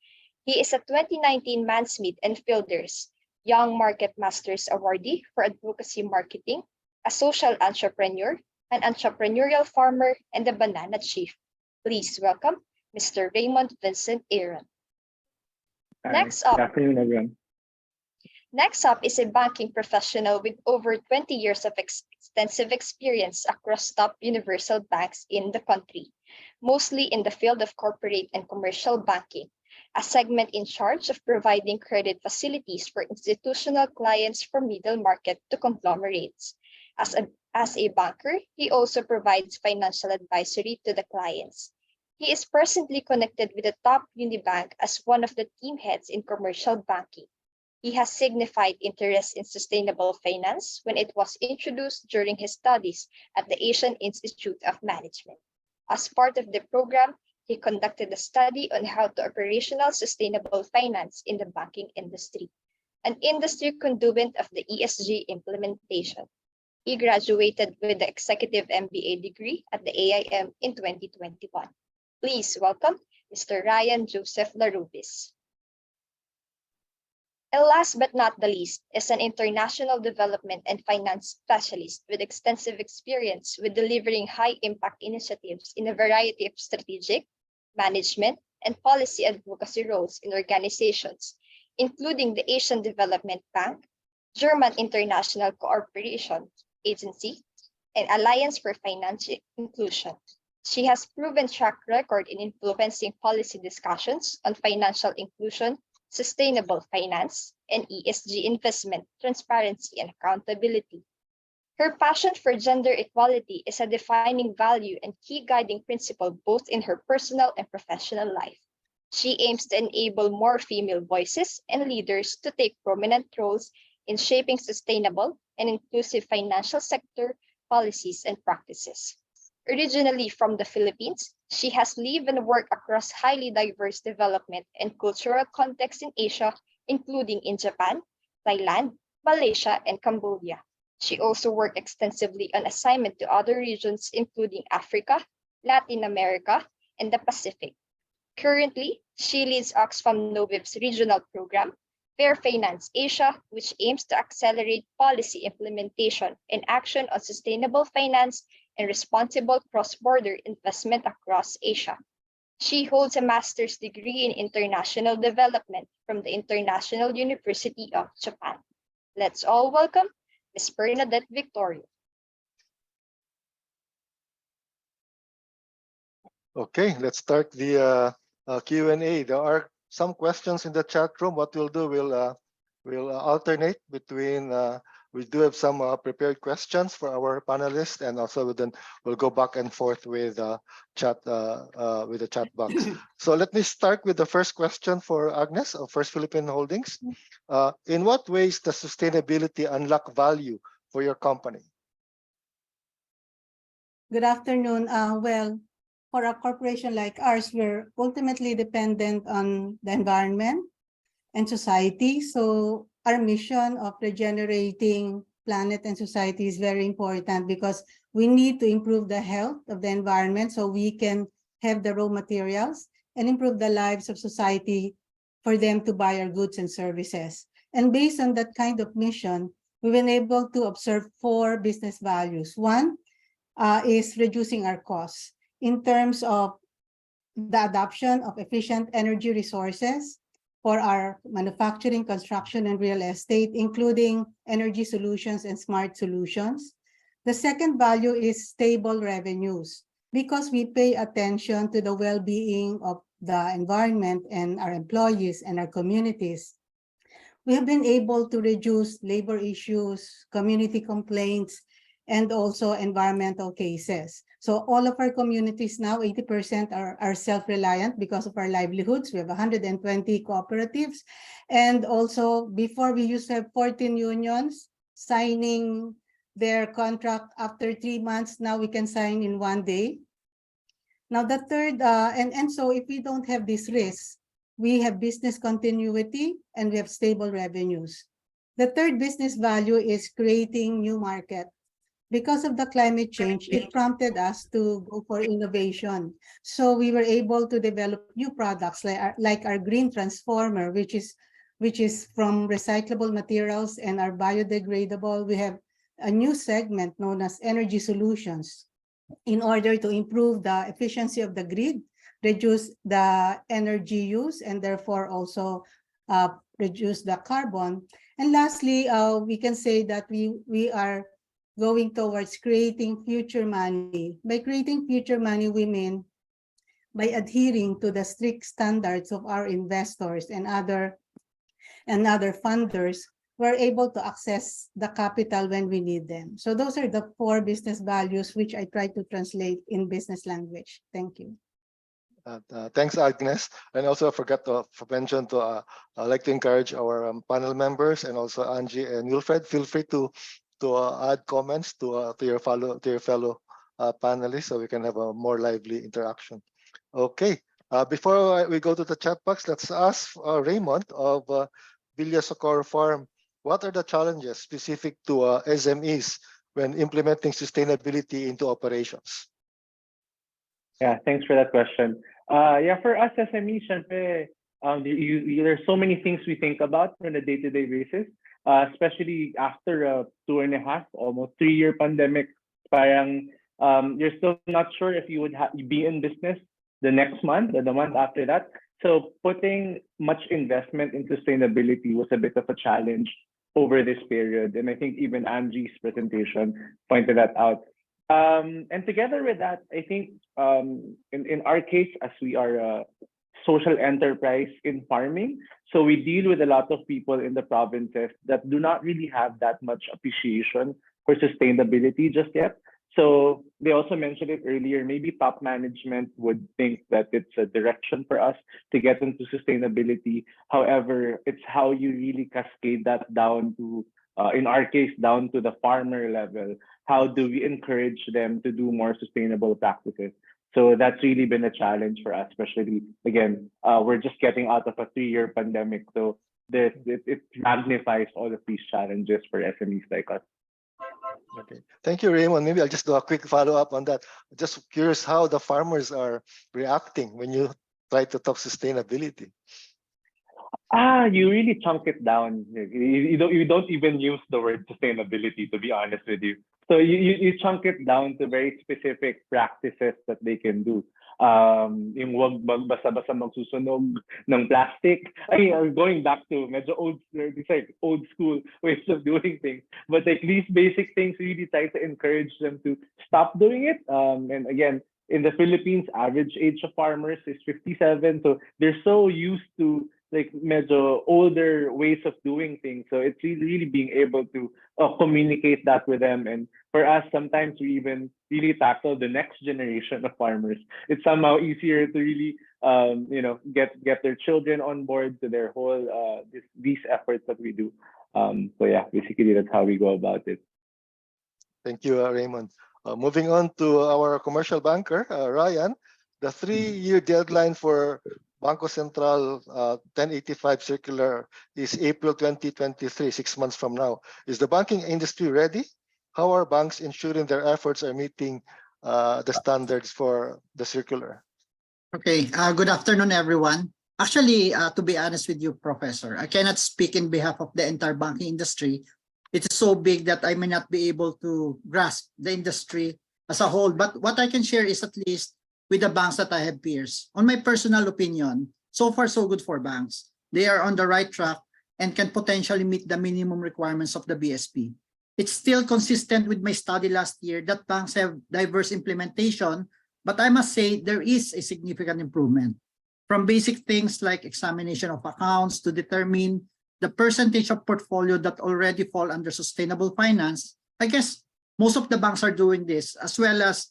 He is a 2019 Mansmeet and Fielders Young Market Masters Awardee for Advocacy Marketing, a social entrepreneur, an entrepreneurial farmer, and a banana chief. Please welcome Mr. Raymond Vincent Aaron. Next up,
good afternoon, everyone.
Next up is a banking professional with over 20 years of extensive experience across top universal banks in the country, mostly in the field of corporate and commercial banking, a segment in charge of providing credit facilities for institutional clients from middle market to conglomerates. As a banker, he also provides financial advisory to the clients. He is presently connected with the top Unibank as one of the team heads in commercial banking. He has signified interest in sustainable finance when it was introduced during his studies at the Asian Institute of Management. As part of the program, he conducted a study on how to operational sustainable finance in the banking industry, an industry conduit of the ESG implementation. He graduated with the Executive MBA degree at the AIM in 2021. Please welcome Mr. Ryan Joseph Larubis. And last but not the least is an international development and finance specialist with extensive experience with delivering high-impact initiatives in a variety of strategic, management, and policy advocacy roles in organizations, including the Asian Development Bank, German International Cooperation Agency, and Alliance for Financial Inclusion. She has proven track record in influencing policy discussions on financial inclusion, sustainable finance, and ESG investment, transparency, and accountability. Her passion for gender equality is a defining value and key guiding principle both in her personal and professional life. She aims to enable more female voices and leaders to take prominent roles in shaping sustainable and inclusive financial sector policies and practices. Originally from the Philippines, she has lived and worked across highly diverse development and cultural contexts in Asia, including in Japan, Thailand, Malaysia, and Cambodia. She also worked extensively on assignment to other regions, including Africa, Latin America, and the Pacific. Currently, she leads Oxfam Novib's regional program, Fair Finance Asia, which aims to accelerate policy implementation and action on sustainable finance and responsible cross-border investment across Asia. She holds a master's degree in international development from the International University of Japan. Let's all welcome Ms. Bernadette Victoria.
Okay, let's start the Q&A. There are some questions in the chat room. What we'll do, we'll alternate between. We do have some prepared questions for our panelists, and also then we'll go back and forth with chat with the chat box. So let me start with the first question for Agnes of First Philippine Holdings. In what ways does sustainability unlock value for your company?
Good afternoon. Well, for a corporation like ours, we're ultimately dependent on the environment and society. So our mission of regenerating planet and society is very important because we need to improve the health of the environment so we can have the raw materials and improve the lives of society for them to buy our goods and services. And based on that kind of mission, we've been able to observe 4 business values. One is reducing our costs in terms of the adoption of efficient energy resources for our manufacturing, construction, and real estate, including energy solutions and smart solutions. The second value is stable revenues because we pay attention to the well-being of the environment and our employees and our communities. We have been able to reduce labor issues, community complaints, and also environmental cases. So all of our communities now, 80% are self-reliant because of our livelihoods. We have 120 cooperatives. And also before we used to have 14 unions signing their contract after 3 months. Now we can sign in 1 day. Now the third, and so if we don't have these risks, we have business continuity and we have stable revenues. The third business value is creating new market. Because of the climate change, it prompted us to go for innovation. So we were able to develop new products like our green transformer, which is from recyclable materials and are biodegradable. We have a new segment known as energy solutions in order to improve the efficiency of the grid, reduce the energy use, and therefore also reduce the carbon. And lastly, we can say that we are going towards creating future money. By creating future money, we mean by adhering to the strict standards of our investors and other funders, we're able to access the capital when we need them. So those are the 4 business values which I try to translate in business language. Thank you.
Thanks, Agnes. And also I forgot to mention I'd like to encourage our panel members and also Angie and Wilfred, feel free to add comments to your fellow panelists so we can have a more lively interaction. Okay, before we go to the chat box, let's ask Raymond of Villa Socorro Farm, what are the challenges specific to SMEs when implementing sustainability into operations?
Yeah, thanks for that question. Yeah, for us SMEs, there's so many things we think about on a day-to-day basis. Especially after a 2.5, almost 3-year pandemic, parang you're still not sure if you would be in business the next month or the month after that. So putting much investment in sustainability was a bit of a challenge over this period. And I think even Angie's presentation pointed that out. And together with that, I think in our case, as we are a social enterprise in farming, so we deal with a lot of people in the provinces that do not really have that much appreciation for sustainability just yet. So they also mentioned it earlier, maybe top management would think that it's a direction for us to get into sustainability. However, it's how you really cascade that down to, in our case, down to the farmer level. How do we encourage them to do more sustainable practices? So that's really been a challenge for us, especially, again, we're just getting out of a 3-year pandemic. So it magnifies all of these challenges for SMEs like us.
Okay, thank you, Raymond. Maybe I'll just do a quick follow-up on that. Just curious how the farmers are reacting when you try to talk sustainability.
You really chunk it down. You don't even use the word sustainability, to be honest with you. So you chunk it down to very specific practices that they can do. Yung wag basta-basta magsusunog ng plastic. I mean, going back to medyo old school ways of doing things. But like these basic things, really try to encourage them to stop doing it. And again, in the Philippines, average age of farmers is 57. So they're so used to like medyo older ways of doing things. So it's really being able to communicate that with them. And for us, sometimes we even really tackle the next generation of farmers. It's somehow easier to really, get their children on board to their whole these efforts that we do. So yeah, basically that's how we go about it.
Thank you, Raymond. Moving on to our commercial banker, Ryan. The 3-year deadline for Bangko Sentral 1085 circular is April 2023, 6 months from now. Is the banking industry ready? How are banks ensuring their efforts are meeting the standards for the circular?
Okay, good afternoon, everyone. Actually, to be honest with you, Professor, I cannot speak in behalf of the entire banking industry. It is so big that I may not be able to grasp the industry as a whole. But what I can share is at least with the banks that I have peers. On my personal opinion, so far so good for banks. They are on the right track and can potentially meet the minimum requirements of the BSP. It's still consistent with my study last year that banks have diverse implementation, but I must say there is a significant improvement. From basic things like examination of accounts to determine the percentage of portfolio that already fall under sustainable finance. I guess most of the banks are doing this, as well as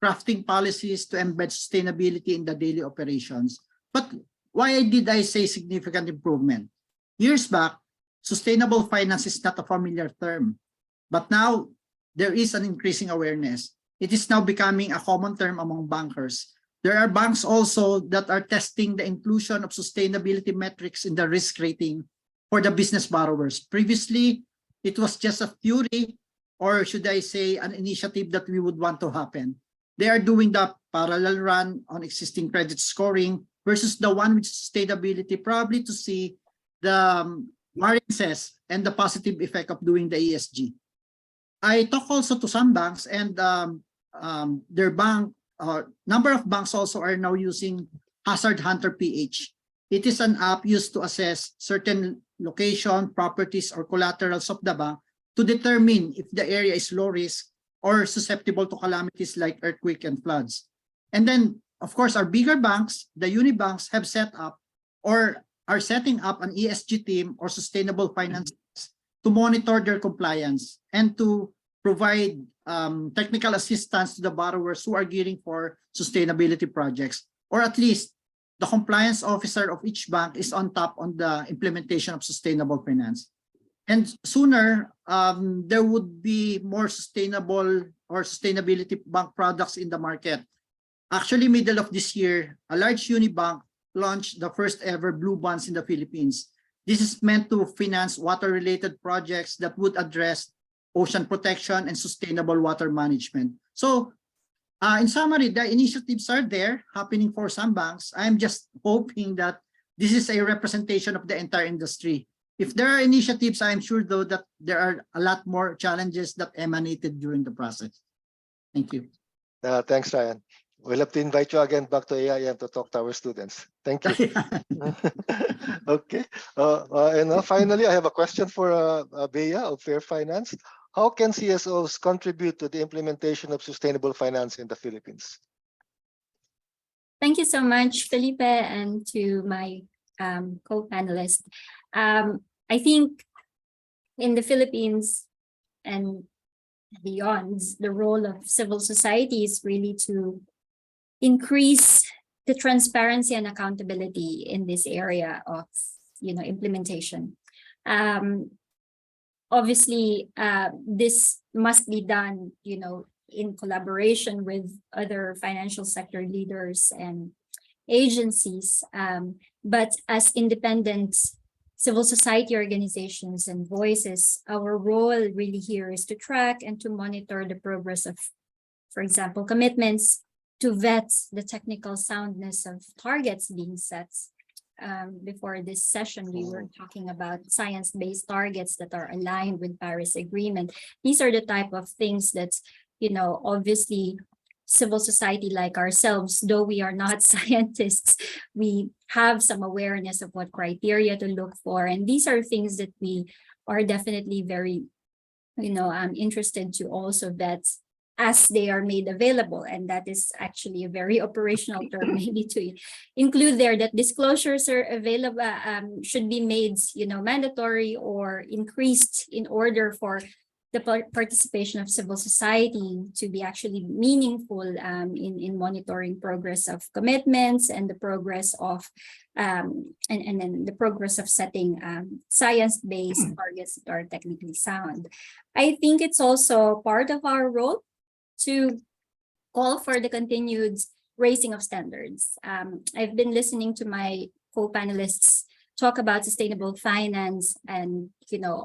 crafting policies to embed sustainability in the daily operations. But why did I say significant improvement? Years back, sustainable finance is not a familiar term, but now there is an increasing awareness. It is now becoming a common term among bankers. There are banks also that are testing the inclusion of sustainability metrics in the risk rating for the business borrowers. Previously, it was just a theory, or should I say an initiative that we would want to happen. They are doing the parallel run on existing credit scoring versus the one with sustainability, probably to see the variances and the positive effect of doing the ESG. I talk also to some banks, and their number of banks also are now using Hazard Hunter PH. It is an app used to assess certain location, properties, or collaterals of the bank to determine if the area is low risk or susceptible to calamities like earthquake and floods. And then, of course, our bigger banks, the unibanks, have set up or are setting up an ESG team or sustainable finance to monitor their compliance and to provide technical assistance to the borrowers who are gearing for sustainability projects, or at least the compliance officer of each bank is on top on the implementation of sustainable finance. And sooner, there would be more sustainable or sustainability bank products in the market. Actually, middle of this year, a large unibank launched the first ever blue bonds in the Philippines. This is meant to finance water-related projects that would address ocean protection and sustainable water management. So, in summary, the initiatives are there happening for some banks. I'm just hoping that this is a representation of the entire industry. If there are initiatives, I'm sure though that there are a lot more challenges that emanated during the process. Thank you.
Thanks, Ryan. We'll have to invite you again back to AIM to talk to our students. Thank you. Okay. And finally, I have a question for Bea of Fair Finance. How can CSOs contribute to the implementation of sustainable finance in the Philippines?
Thank you so much, Felipe, and to my co-panelists. I think in the Philippines and beyond, the role of civil society is really to increase the transparency and accountability in this area of implementation. Obviously, this must be done in collaboration with other financial sector leaders and agencies, but as independent civil society organizations and voices, our role really here is to track and to monitor the progress of, for example, commitments, to vet the technical soundness of targets being set, before this session, we were talking about science-based targets that are aligned with Paris Agreement. These are the type of things that's, obviously civil society like ourselves, though we are not scientists, we have some awareness of what criteria to look for. And these are things that we are definitely very, interested to also vet as they are made available. And that is actually a very operational term, maybe to include there that disclosures are available, should be made, mandatory or increased in order for the participation of civil society to be actually meaningful in monitoring progress of commitments and the progress of and then the progress of setting science-based targets that are technically sound. I think it's also part of our role to call for the continued raising of standards. I've been listening to my co-panelists talk about sustainable finance, and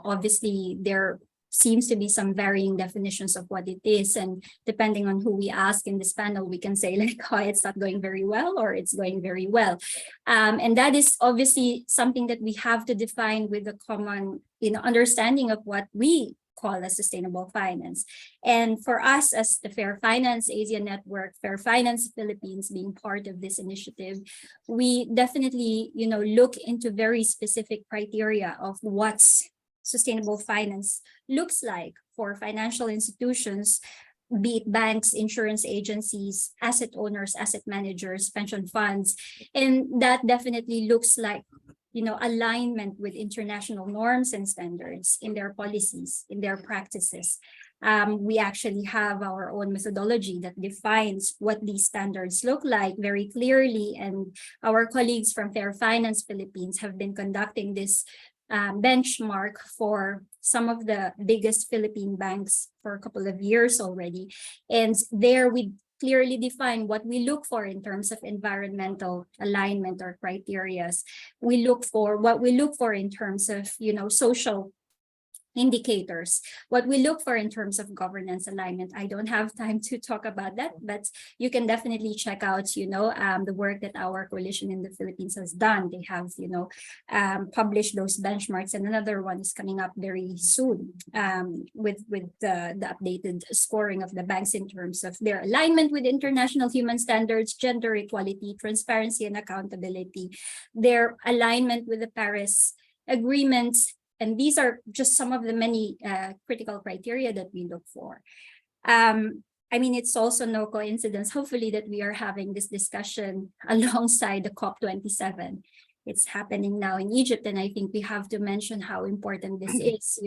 obviously there seems to be some varying definitions of what it is, and depending on who we ask in this panel, we can say like, oh, it's not going very well or it's going very well. And that is obviously something that we have to define with a common understanding of what we call as sustainable finance. And for us as the Fair Finance Asia Network, Fair Finance Philippines being part of this initiative, we definitely look into very specific criteria of what's sustainable finance looks like for financial institutions, be it banks, insurance agencies, asset owners, asset managers, pension funds. And that definitely looks like, alignment with international norms and standards in their policies, in their practices. We actually have our own methodology that defines what these standards look like very clearly. And our colleagues from Fair Finance Philippines have been conducting this benchmark for some of the biggest Philippine banks for a couple of years already. And there we clearly define what we look for in terms of environmental alignment or criterias. We look for what we look for in terms of, social indicators, what we look for in terms of governance alignment. I don't have time to talk about that, but you can definitely check out, the work that our coalition in the Philippines has done. They have, published those benchmarks, and another one is coming up very soon with the updated scoring of the banks in terms of their alignment with international human standards, gender equality, transparency and accountability, their alignment with the Paris Agreement. And these are just some of the many critical criteria that we look for. It's also no coincidence, hopefully, that we are having this discussion alongside the COP27. It's happening now in Egypt, and I think we have to mention how important this is.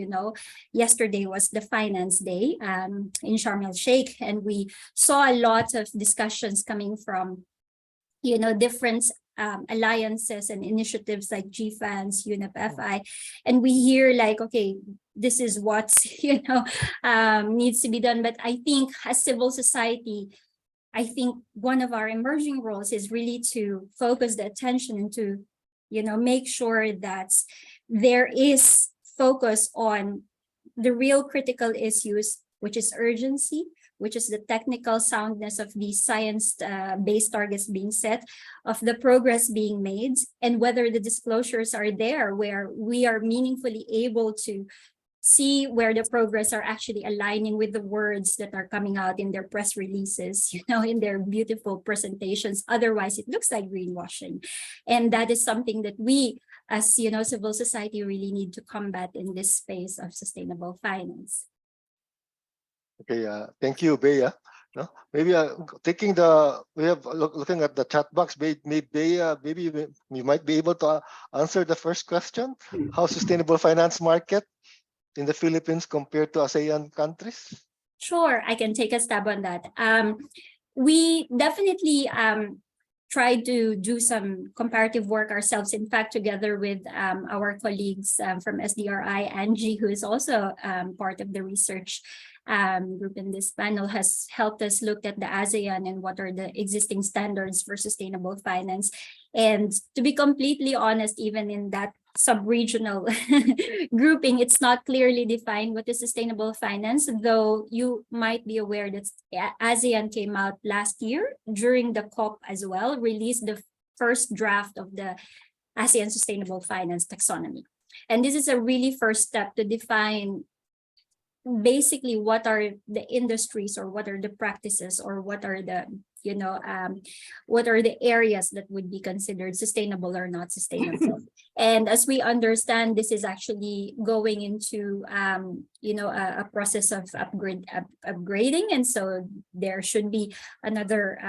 Yesterday was the Finance Day in Sharm el-Sheikh, and we saw a lot of discussions coming from, different alliances and initiatives like GFANS, UNEP-FI, and we hear like, okay, this is what needs to be done. But I think as civil society, I think one of our emerging roles is really to focus the attention and to make sure that there is focus on the real critical issues, which is urgency, which is the technical soundness of these science-based targets being set, of the progress being made, and whether the disclosures are there where we are meaningfully able to see where the progress are actually aligning with the words that are coming out in their press releases, in their beautiful presentations. Otherwise, it looks like greenwashing. And that is something that we, as civil society, really need to combat in this space of sustainable finance.
Okay, thank you, Bea. No, maybe looking at the chat box, maybe you might be able to answer the first question. How sustainable finance market in the Philippines compared to ASEAN countries?
Sure, I can take a stab on that. We definitely tried to do some comparative work ourselves. In fact, together with our colleagues from SDRI, Angie, who is also part of the research group in this panel, has helped us look at the ASEAN and what are the existing standards for sustainable finance. And to be completely honest, even in that sub-regional grouping, it's not clearly defined what is sustainable finance, though you might be aware that ASEAN came out last year during the COP as well, released the first draft of the ASEAN Sustainable Finance Taxonomy. And this is a really first step to define basically what are the industries or what are the practices or what are the what are the areas that would be considered sustainable or not sustainable. And as we understand, this is actually going into a process of upgrading, and so there should be another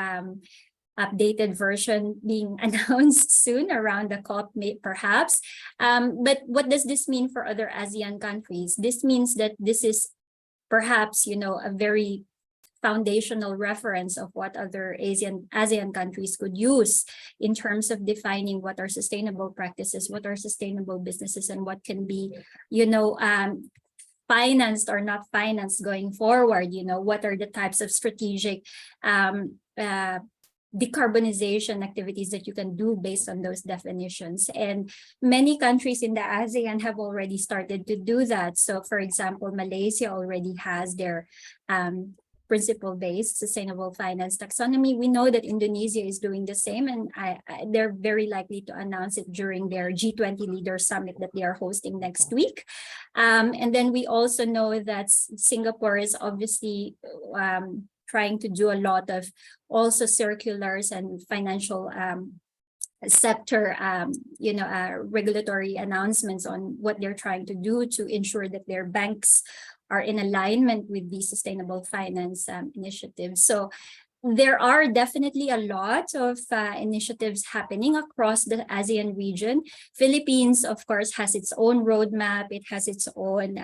updated version being announced soon around the COP, perhaps. But what does this mean for other ASEAN countries? This means that this is perhaps, a very foundational reference of what other ASEAN countries could use in terms of defining what are sustainable practices, what are sustainable businesses, and what can be, financed or not financed going forward. What are the types of strategic decarbonization activities that you can do based on those definitions. And many countries in the ASEAN have already started to do that. So for example, Malaysia already has their principle-based sustainable finance taxonomy. We know that Indonesia is doing the same, and they're very likely to announce it during their G20 Leaders Summit that they are hosting next week. And then we also know that Singapore is obviously trying to do a lot of also circulars and financial sector, regulatory announcements on what they're trying to do to ensure that their banks are in alignment with the sustainable finance initiatives. So there are definitely a lot of initiatives happening across the ASEAN region. Philippines, of course, has its own roadmap. It has its own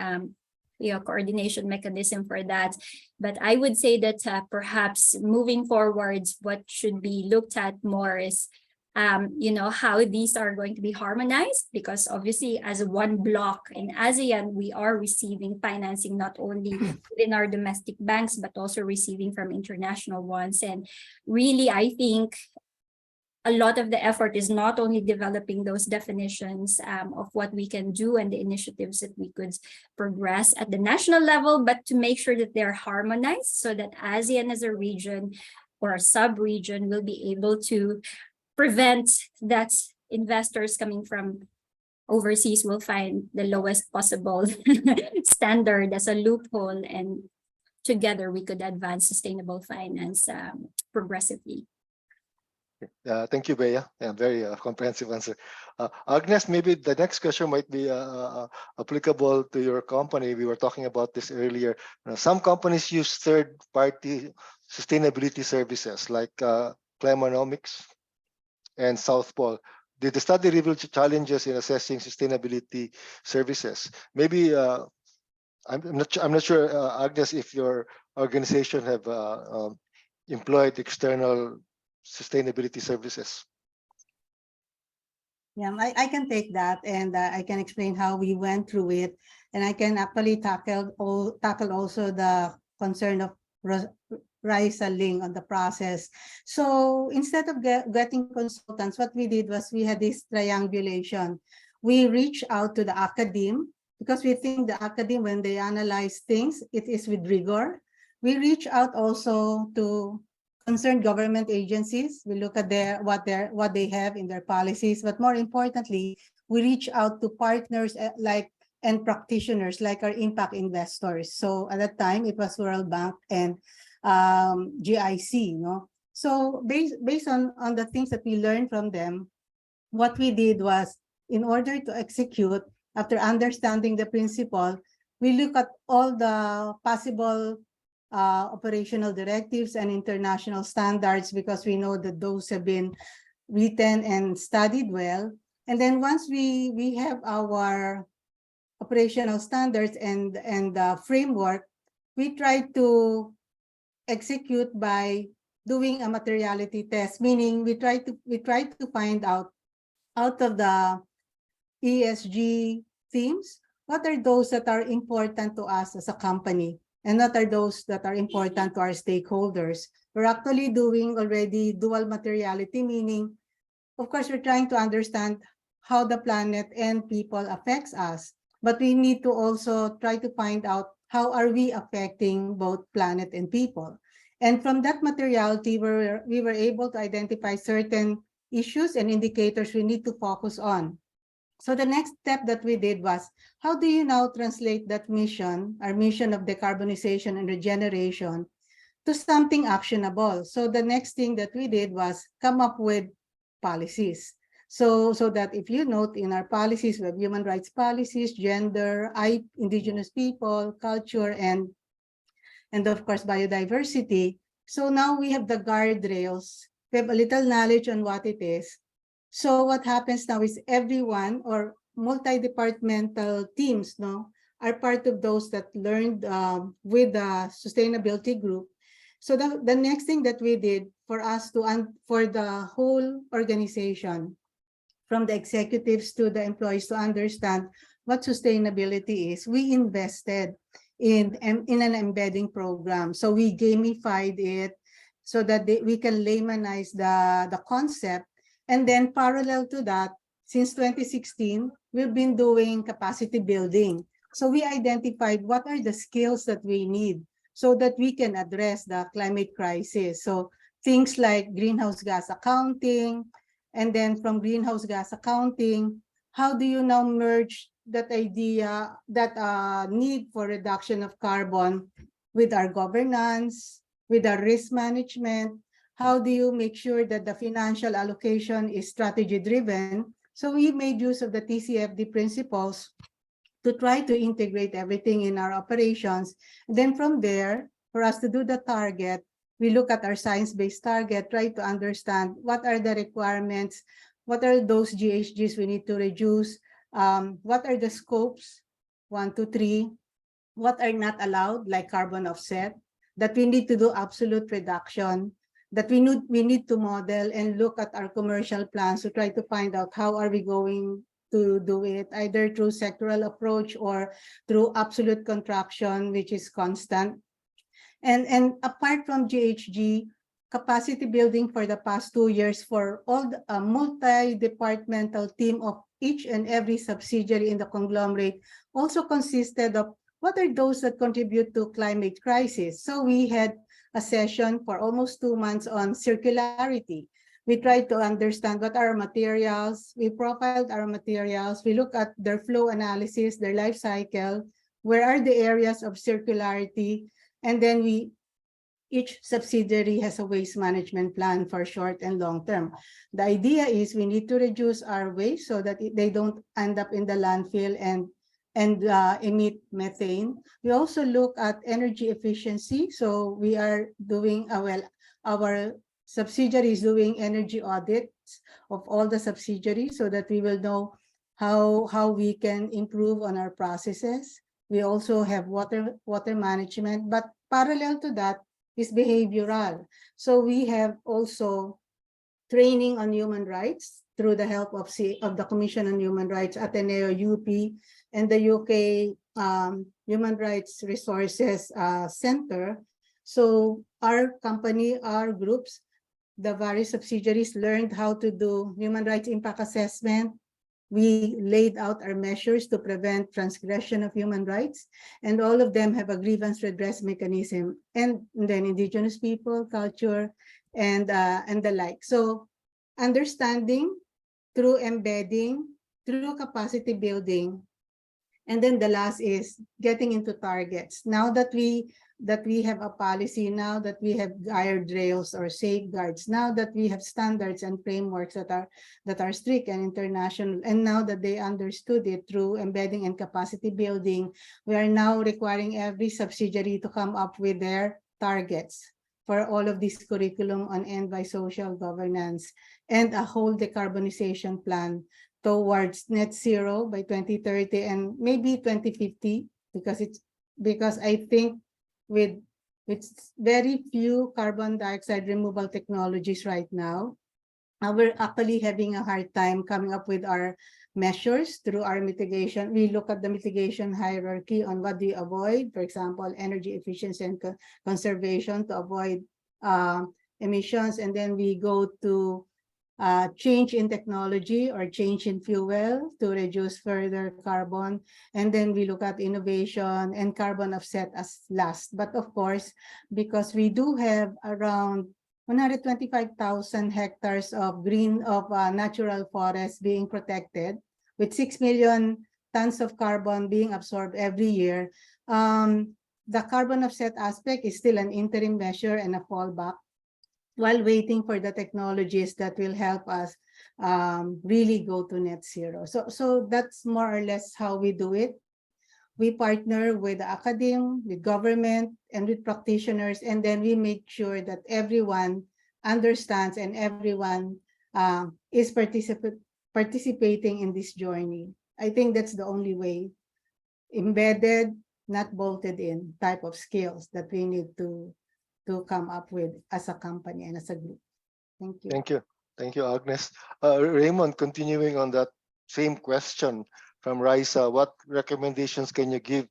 coordination mechanism for that. But I would say that perhaps moving forwards, what should be looked at more is how these are going to be harmonized, because obviously as one block in ASEAN, we are receiving financing not only within our domestic banks, but also receiving from international ones. And really, I think a lot of the effort is not only developing those definitions of what we can do and the initiatives that we could progress at the national level, but to make sure that they're harmonized so that ASEAN as a region or a sub-region will be able to prevent that investors coming from overseas will find the lowest possible standard as a loophole, and together we could advance sustainable finance progressively.
Thank you, Bea. Very comprehensive answer. Agnes, maybe the next question might be applicable to your company. We were talking about this earlier. Some companies use third-party sustainability services like Climanomics and South Pole. Did the study reveal challenges in assessing sustainability services? Maybe I'm not sure, Agnes, if your organization have employed external sustainability services.
Yeah, I can take that, and I can explain how we went through it, and I can actually tackle also the concern of Raisa Ling on the process. So instead of getting consultants, what we did was we had this triangulation. We reached out to the academe because we think the academe, when they analyze things, it is with rigor. We reach out also to concerned government agencies. We look at what they have in their policies, but more importantly, we reach out to partners and practitioners like our impact investors. So at that time, it was World Bank and GIC. So based on the things that we learned from them, what we did was, in order to execute, after understanding the principle, we look at all the possible operational directives and international standards, because we know that those have been written and studied well. And then once we have our operational standards and framework, we try to execute by doing a materiality test, meaning we try to find out of the ESG themes, what are those that are important to us as a company, and what are those that are important to our stakeholders. We're actually doing already dual materiality, meaning, of course, we're trying to understand how the planet and people affects us, but we need to also try to find out how are we affecting both planet and people. And from that materiality, we were able to identify certain issues and indicators we need to focus on. So the next step that we did was, how do you now translate that mission, our mission of decarbonization and regeneration, to something actionable? So the next thing that we did was come up with policies. So that if you note in our policies, we have human rights policies, gender, indigenous people, culture, and of course, biodiversity. So now we have the guardrails. We have a little knowledge on what it is. So what happens now is everyone or multi-departmental teams are part of those that learned with the sustainability group. So the next thing that we did for us for the whole organization, from the executives to the employees to understand what sustainability is, we invested in an embedding program. So we gamified it so that we can laymanize the concept. And then parallel to that, since 2016, we've been doing capacity building. So we identified what are the skills that we need so that we can address the climate crisis. So things like greenhouse gas accounting, and then from greenhouse gas accounting, how do you now merge that idea, that need for reduction of carbon with our governance, with our risk management? How do you make sure that the financial allocation is strategy driven? So we made use of the TCFD principles to try to integrate everything in our operations. And then from there, for us to do the target, we look at our science-based target, try to understand what are the requirements, what are those GHGs we need to reduce, what are the scopes, 1, 2, 3, what are not allowed, like carbon offset, that we need to do absolute reduction, that we need to model and look at our commercial plans to try to find out how are we going to do it, either through sectoral approach or through absolute contraction, which is constant. And apart from GHG, capacity building for the past 2 years for all the multi-departmental team of each and every subsidiary in the conglomerate also consisted of what are those that contribute to climate crisis. So we had a session for almost 2 months on circularity. We tried to understand what are our materials. We profiled our materials. We look at their flow analysis, their life cycle, where are the areas of circularity, and then each subsidiary has a waste management plan for short and long term. The idea is we need to reduce our waste so that they don't end up in the landfill and emit methane. We also look at energy efficiency. So we are doing, our subsidiary is doing energy audits of all the subsidiaries so that we will know how we can improve on our processes. We also have water management, but parallel to that is behavioral. So we have also training on human rights through the help of the Commission on Human Rights, Ateneo, UP, and the UK Human Rights Resources Center. So our company, our groups, the various subsidiaries learned how to do human rights impact assessment. We laid out our measures to prevent transgression of human rights, and all of them have a grievance redress mechanism, and then indigenous people, culture, and the like. So understanding through embedding, through capacity building, and then the last is getting into targets. Now that we have a policy, now that we have guardrails or safeguards, now that we have standards and frameworks that are strict and international, and now that they understood it through embedding and capacity building, we are now requiring every subsidiary to come up with their targets for all of this curriculum on social governance and a whole decarbonization plan towards net zero by 2030 and maybe 2050, because I think with very few carbon dioxide removal technologies right now, we're actually having a hard time coming up with our measures through our mitigation. We look at the mitigation hierarchy on what do you avoid, for example, energy efficiency and conservation to avoid emissions, and then we go to change in technology or change in fuel to reduce further carbon. And then we look at innovation and carbon offset as last. But of course, because we do have around 125,000 hectares of natural forest being protected, with 6 million tons of carbon being absorbed every year. The carbon offset aspect is still an interim measure and a fallback while waiting for the technologies that will help us really go to net zero. So that's more or less how we do it. We partner with the academe, with government, and with practitioners, and then we make sure that everyone understands and everyone is participating in this journey. I think that's the only way, embedded, not bolted in type of skills that we need to come up with as a company and as a group. Thank you.
Thank you. Thank you, Agnes. Raymond, continuing on that same question from Raisa, what recommendations can you give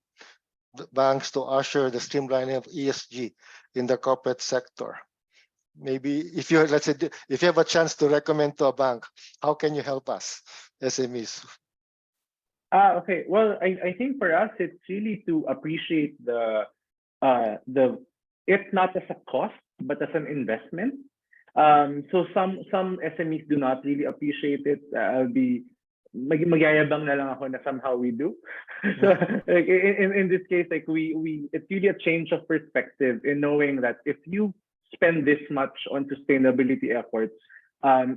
the banks to usher the streamlining of ESG in the corporate sector? Maybe if you, let's say, if you have a chance to recommend to a bank, how can you help us, SMEs?
Okay. Well, I think for us, it's really to appreciate it's not as a cost, but as an investment. So some SMEs do not really appreciate it. I'll be magyayabang na lang ako na somehow we do. So like in this case, like it's really a change of perspective in knowing that if you spend this much on sustainability efforts,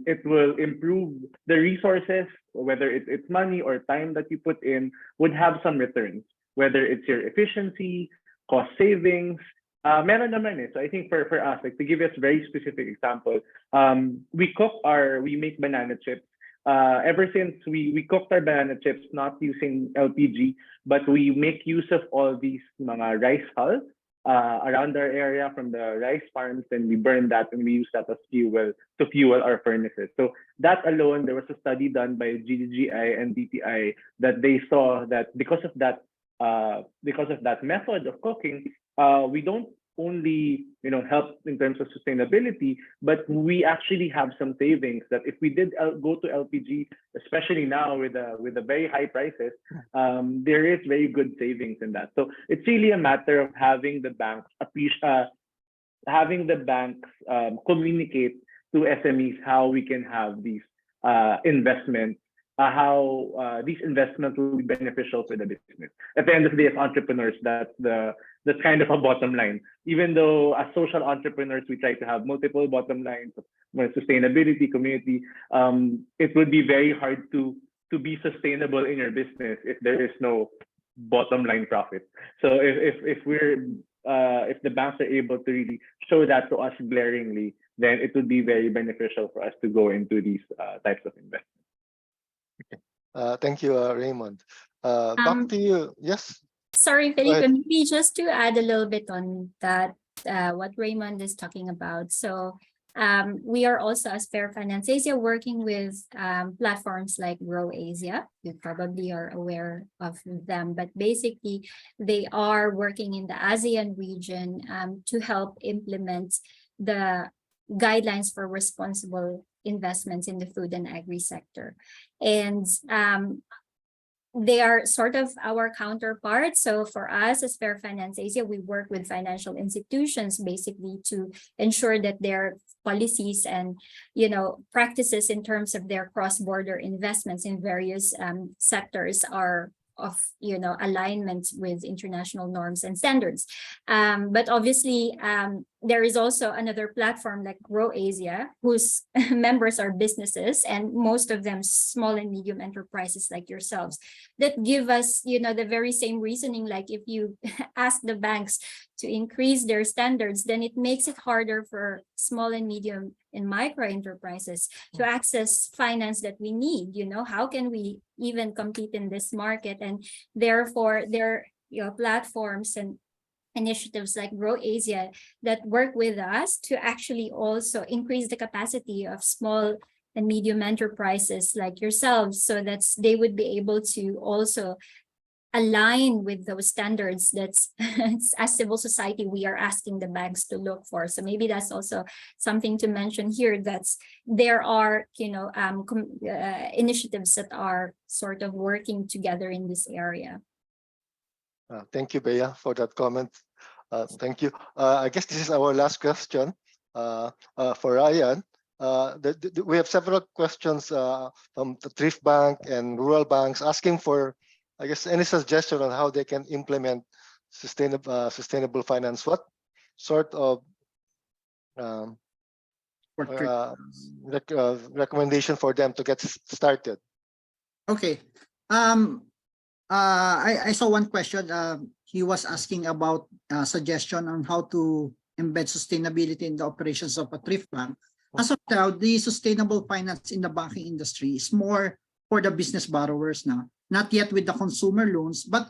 it will improve the resources, whether it's money or time that you put in, would have some returns, whether it's your efficiency, cost savings. Meron naman eh. So I think for us, like to give us a very specific example, we make banana chips. Ever since we cooked our banana chips not using LPG, but we make use of all these mga rice hulls around our area from the rice farms, and we burn that and we use that as fuel to fuel our furnaces. So that alone, there was a study done by GDGI and DTI that they saw that because of that method of cooking, we don't only help in terms of sustainability, but we actually have some savings that if we did go to LPG, especially now with the very high prices, there is very good savings in that. So it's really a matter of having the banks communicate to SMEs how we can have these investments, how these investments will be beneficial for the business. At the end of the day, as entrepreneurs, that's kind of a bottom line. Even though as social entrepreneurs, we try to have multiple bottom lines, sustainability, community, it would be very hard to be sustainable in your business if there is no bottom line profit. So if the banks are able to really show that to us glaringly, then it would be very beneficial for us to go into these types of investments.
Thank you, Raymond. Back to you. Yes.
Sorry, Felipe, maybe just to add a little bit on that, what Raymond is talking about. So we are also, as Fair Finance Asia, working with platforms like Grow Asia. You probably are aware of them, but basically they are working in the ASEAN region to help implement the guidelines for responsible investments in the food and agri sector. And they are sort of our counterparts. So for us as Fair Finance Asia, we work with financial institutions basically to ensure that their policies and practices in terms of their cross-border investments in various sectors are of alignment with international norms and standards. But obviously there is also another platform like Grow Asia, whose members are businesses, and most of them small and medium enterprises like yourselves, that give us the very same reasoning. Like if you ask the banks to increase their standards, then it makes it harder for small and medium and micro enterprises to access finance that we need. How can we even compete in this market? And therefore there are platforms and initiatives like Grow Asia that work with us to actually also increase the capacity of small and medium enterprises like yourselves, so that they would be able to also align with those standards that's as civil society we are asking the banks to look for. So maybe that's also something to mention here, that's there are initiatives that are sort of working together in this area.
Thank you, Bea, for that comment. Thank you. I guess this is our last question. for Ryan. We have several questions from the thrift bank and rural banks asking for, I guess, any suggestion on how they can implement sustainable finance. What sort of recommendation for them to get started?
Okay. I saw one question. He was asking about suggestion on how to embed sustainability in the operations of a thrift bank. As of now, the sustainable finance in the banking industry is more for the business borrowers now, not yet with the consumer loans, but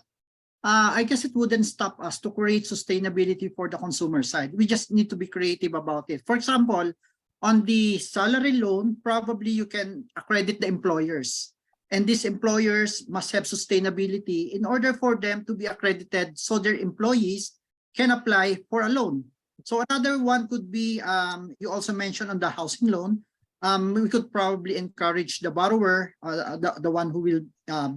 I guess it wouldn't stop us to create sustainability for the consumer side. We just need to be creative about it. For example, on the salary loan, probably you can accredit the employers. And these employers must have sustainability in order for them to be accredited so their employees can apply for a loan. So another one could be, you also mentioned on the housing loan, we could probably encourage the borrower, the one who will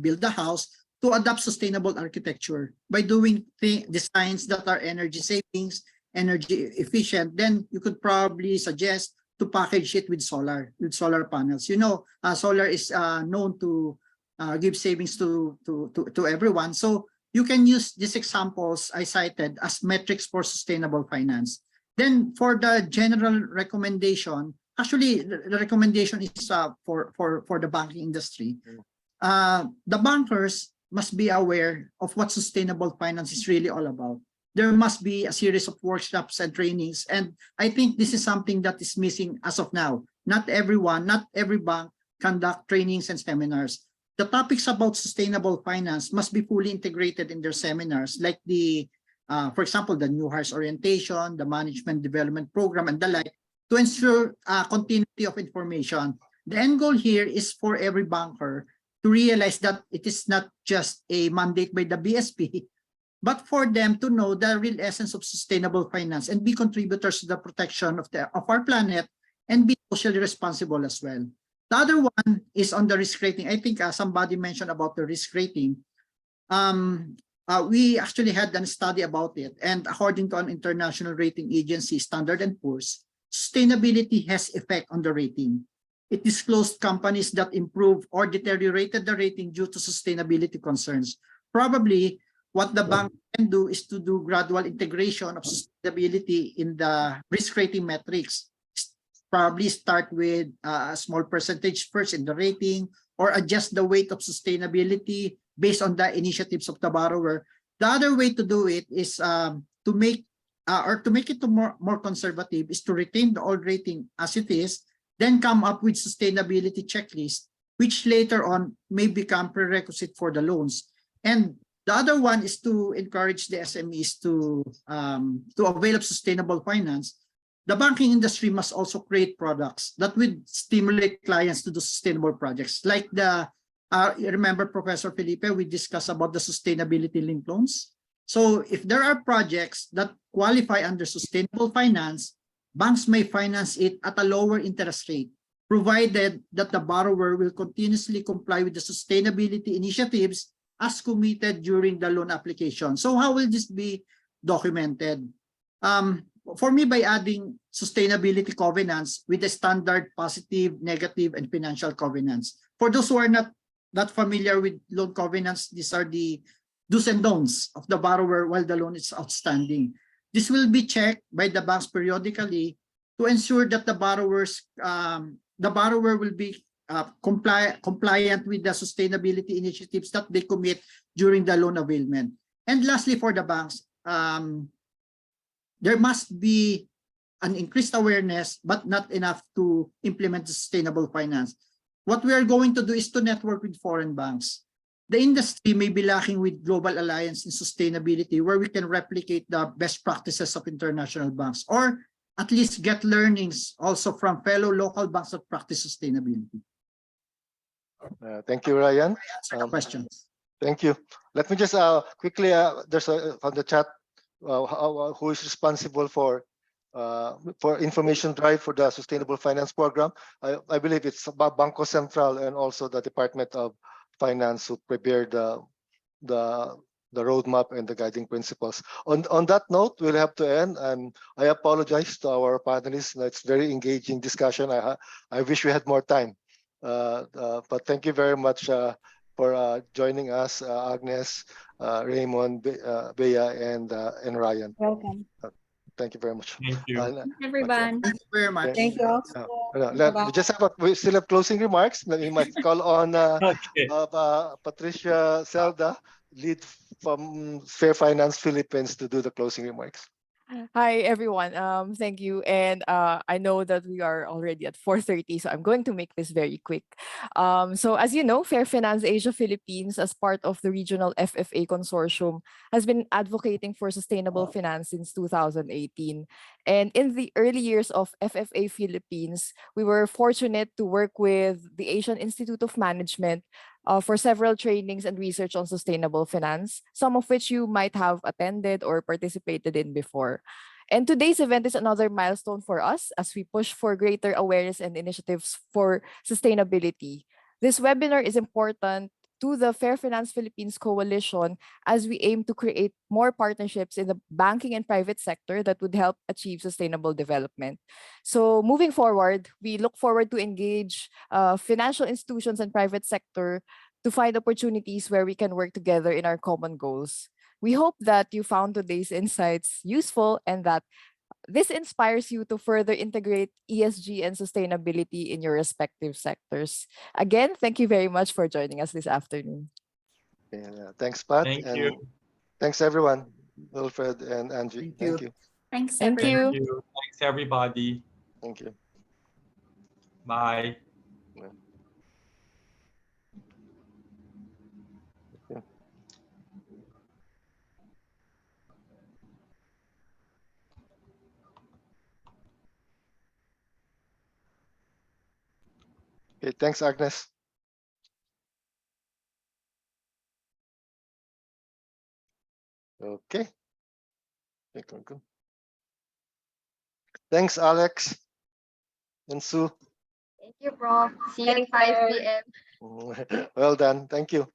build the house, to adopt sustainable architecture by doing designs that are energy savings, energy efficient. Then you could probably suggest to package it with solar panels. You know, solar is known to give savings to everyone. So you can use these examples I cited as metrics for sustainable finance. Then for the general recommendation, actually the recommendation is for the banking industry. The bankers must be aware of what sustainable finance is really all about. There must be a series of workshops and trainings. And I think this is something that is missing as of now. Not every bank conduct trainings and seminars. The topics about sustainable finance must be fully integrated in their seminars, like the, for example, the new hires orientation, the management development program, and the like, to ensure continuity of information. The end goal here is for every banker to realize that it is not just a mandate by the BSP, but for them to know the real essence of sustainable finance and be contributors to the protection of our planet and be socially responsible as well. The other one is on the risk rating. I think somebody mentioned about the risk rating. We actually had a study about it, and according to an international rating agency, Standard & Poor's, sustainability has effect on the rating. It disclosed companies that improve or deteriorated the rating due to sustainability concerns. Probably what the bank can do is to do gradual integration of sustainability in the risk rating metrics. Probably start with a small percentage first in the rating, or adjust the weight of sustainability based on the initiatives of the borrower. The other way to do it is to make it more conservative, is to retain the old rating as it is, then come up with sustainability checklist, which later on may become prerequisite for the loans. And the other one is to encourage the SMEs to avail of sustainable finance. The banking industry must also create products that would stimulate clients to do sustainable projects. Like you remember, Professor Felipe, we discussed about the sustainability linked loans. So if there are projects that qualify under sustainable finance, banks may finance it at a lower interest rate, provided that the borrower will continuously comply with the sustainability initiatives as committed during the loan application. So how will this be documented? For me, by adding sustainability covenants with the standard positive, negative, and financial covenants. For those who are not familiar with loan covenants, these are the do's and don'ts of the borrower while the loan is outstanding. This will be checked by the banks periodically to ensure that the borrower will be compliant with the sustainability initiatives that they commit during the loan availment. And lastly, for the banks, there must be an increased awareness, but not enough to implement sustainable finance. What we are going to do is to network with foreign banks. The industry may be lacking with global alliance in sustainability, where we can replicate the best practices of international banks, or at least get learnings also from fellow local banks that practice sustainability.
Thank you, Ryan.
Questions.
Thank you. Let me just quickly, there's on the chat, who is responsible for information drive for the sustainable finance program. I believe it's about Bangko Central and also the Department of Finance who prepared the the roadmap and the guiding principles. On that note, we'll have to end, and I apologize to our panelists. It's very engaging discussion. I wish we had more time, but thank you very much for joining us, Agnes, Raymond, Bea, and Ryan.
Welcome.
Thank you very much.
Thank you.
Everyone.
Thank you very much.
Thank you also.
We still have closing remarks. We might call on
Okay.
Patricia Zelda, lead from Fair Finance Philippines, to do the closing remarks.
Hi, everyone. Thank you. And I know that we are already at 4:30, so I'm going to make this very quick. So as you know, Fair Finance Asia Philippines, as part of the regional FFA consortium, has been advocating for sustainable finance since 2018. And in the early years of FFA Philippines, we were fortunate to work with the Asian Institute of Management for several trainings and research on sustainable finance, some of which you might have attended or participated in before. And today's event is another milestone for us as we push for greater awareness and initiatives for sustainability. This webinar is important to the Fair Finance Philippines Coalition as we aim to create more partnerships in the banking and private sector that would help achieve sustainable development. So moving forward, we look forward to engage financial institutions and private sector to find opportunities where we can work together in our common goals. We hope that you found today's insights useful and that this inspires you to further integrate ESG and sustainability in your respective sectors. Again, thank you very much for joining us this afternoon.
Yeah, thanks, Pat.
Thank
and
you.
Thanks, everyone. Wilfred and Angie.
Thank you.
Thanks,
Thank
everyone.
you.
Thank you. Thanks, everybody.
Thank you.
Bye.
Okay, thanks, Agnes. Okay. Thanks, Alex and Sue.
Thank you, Prof. See you at 5 p.m.
Well done. Thank you.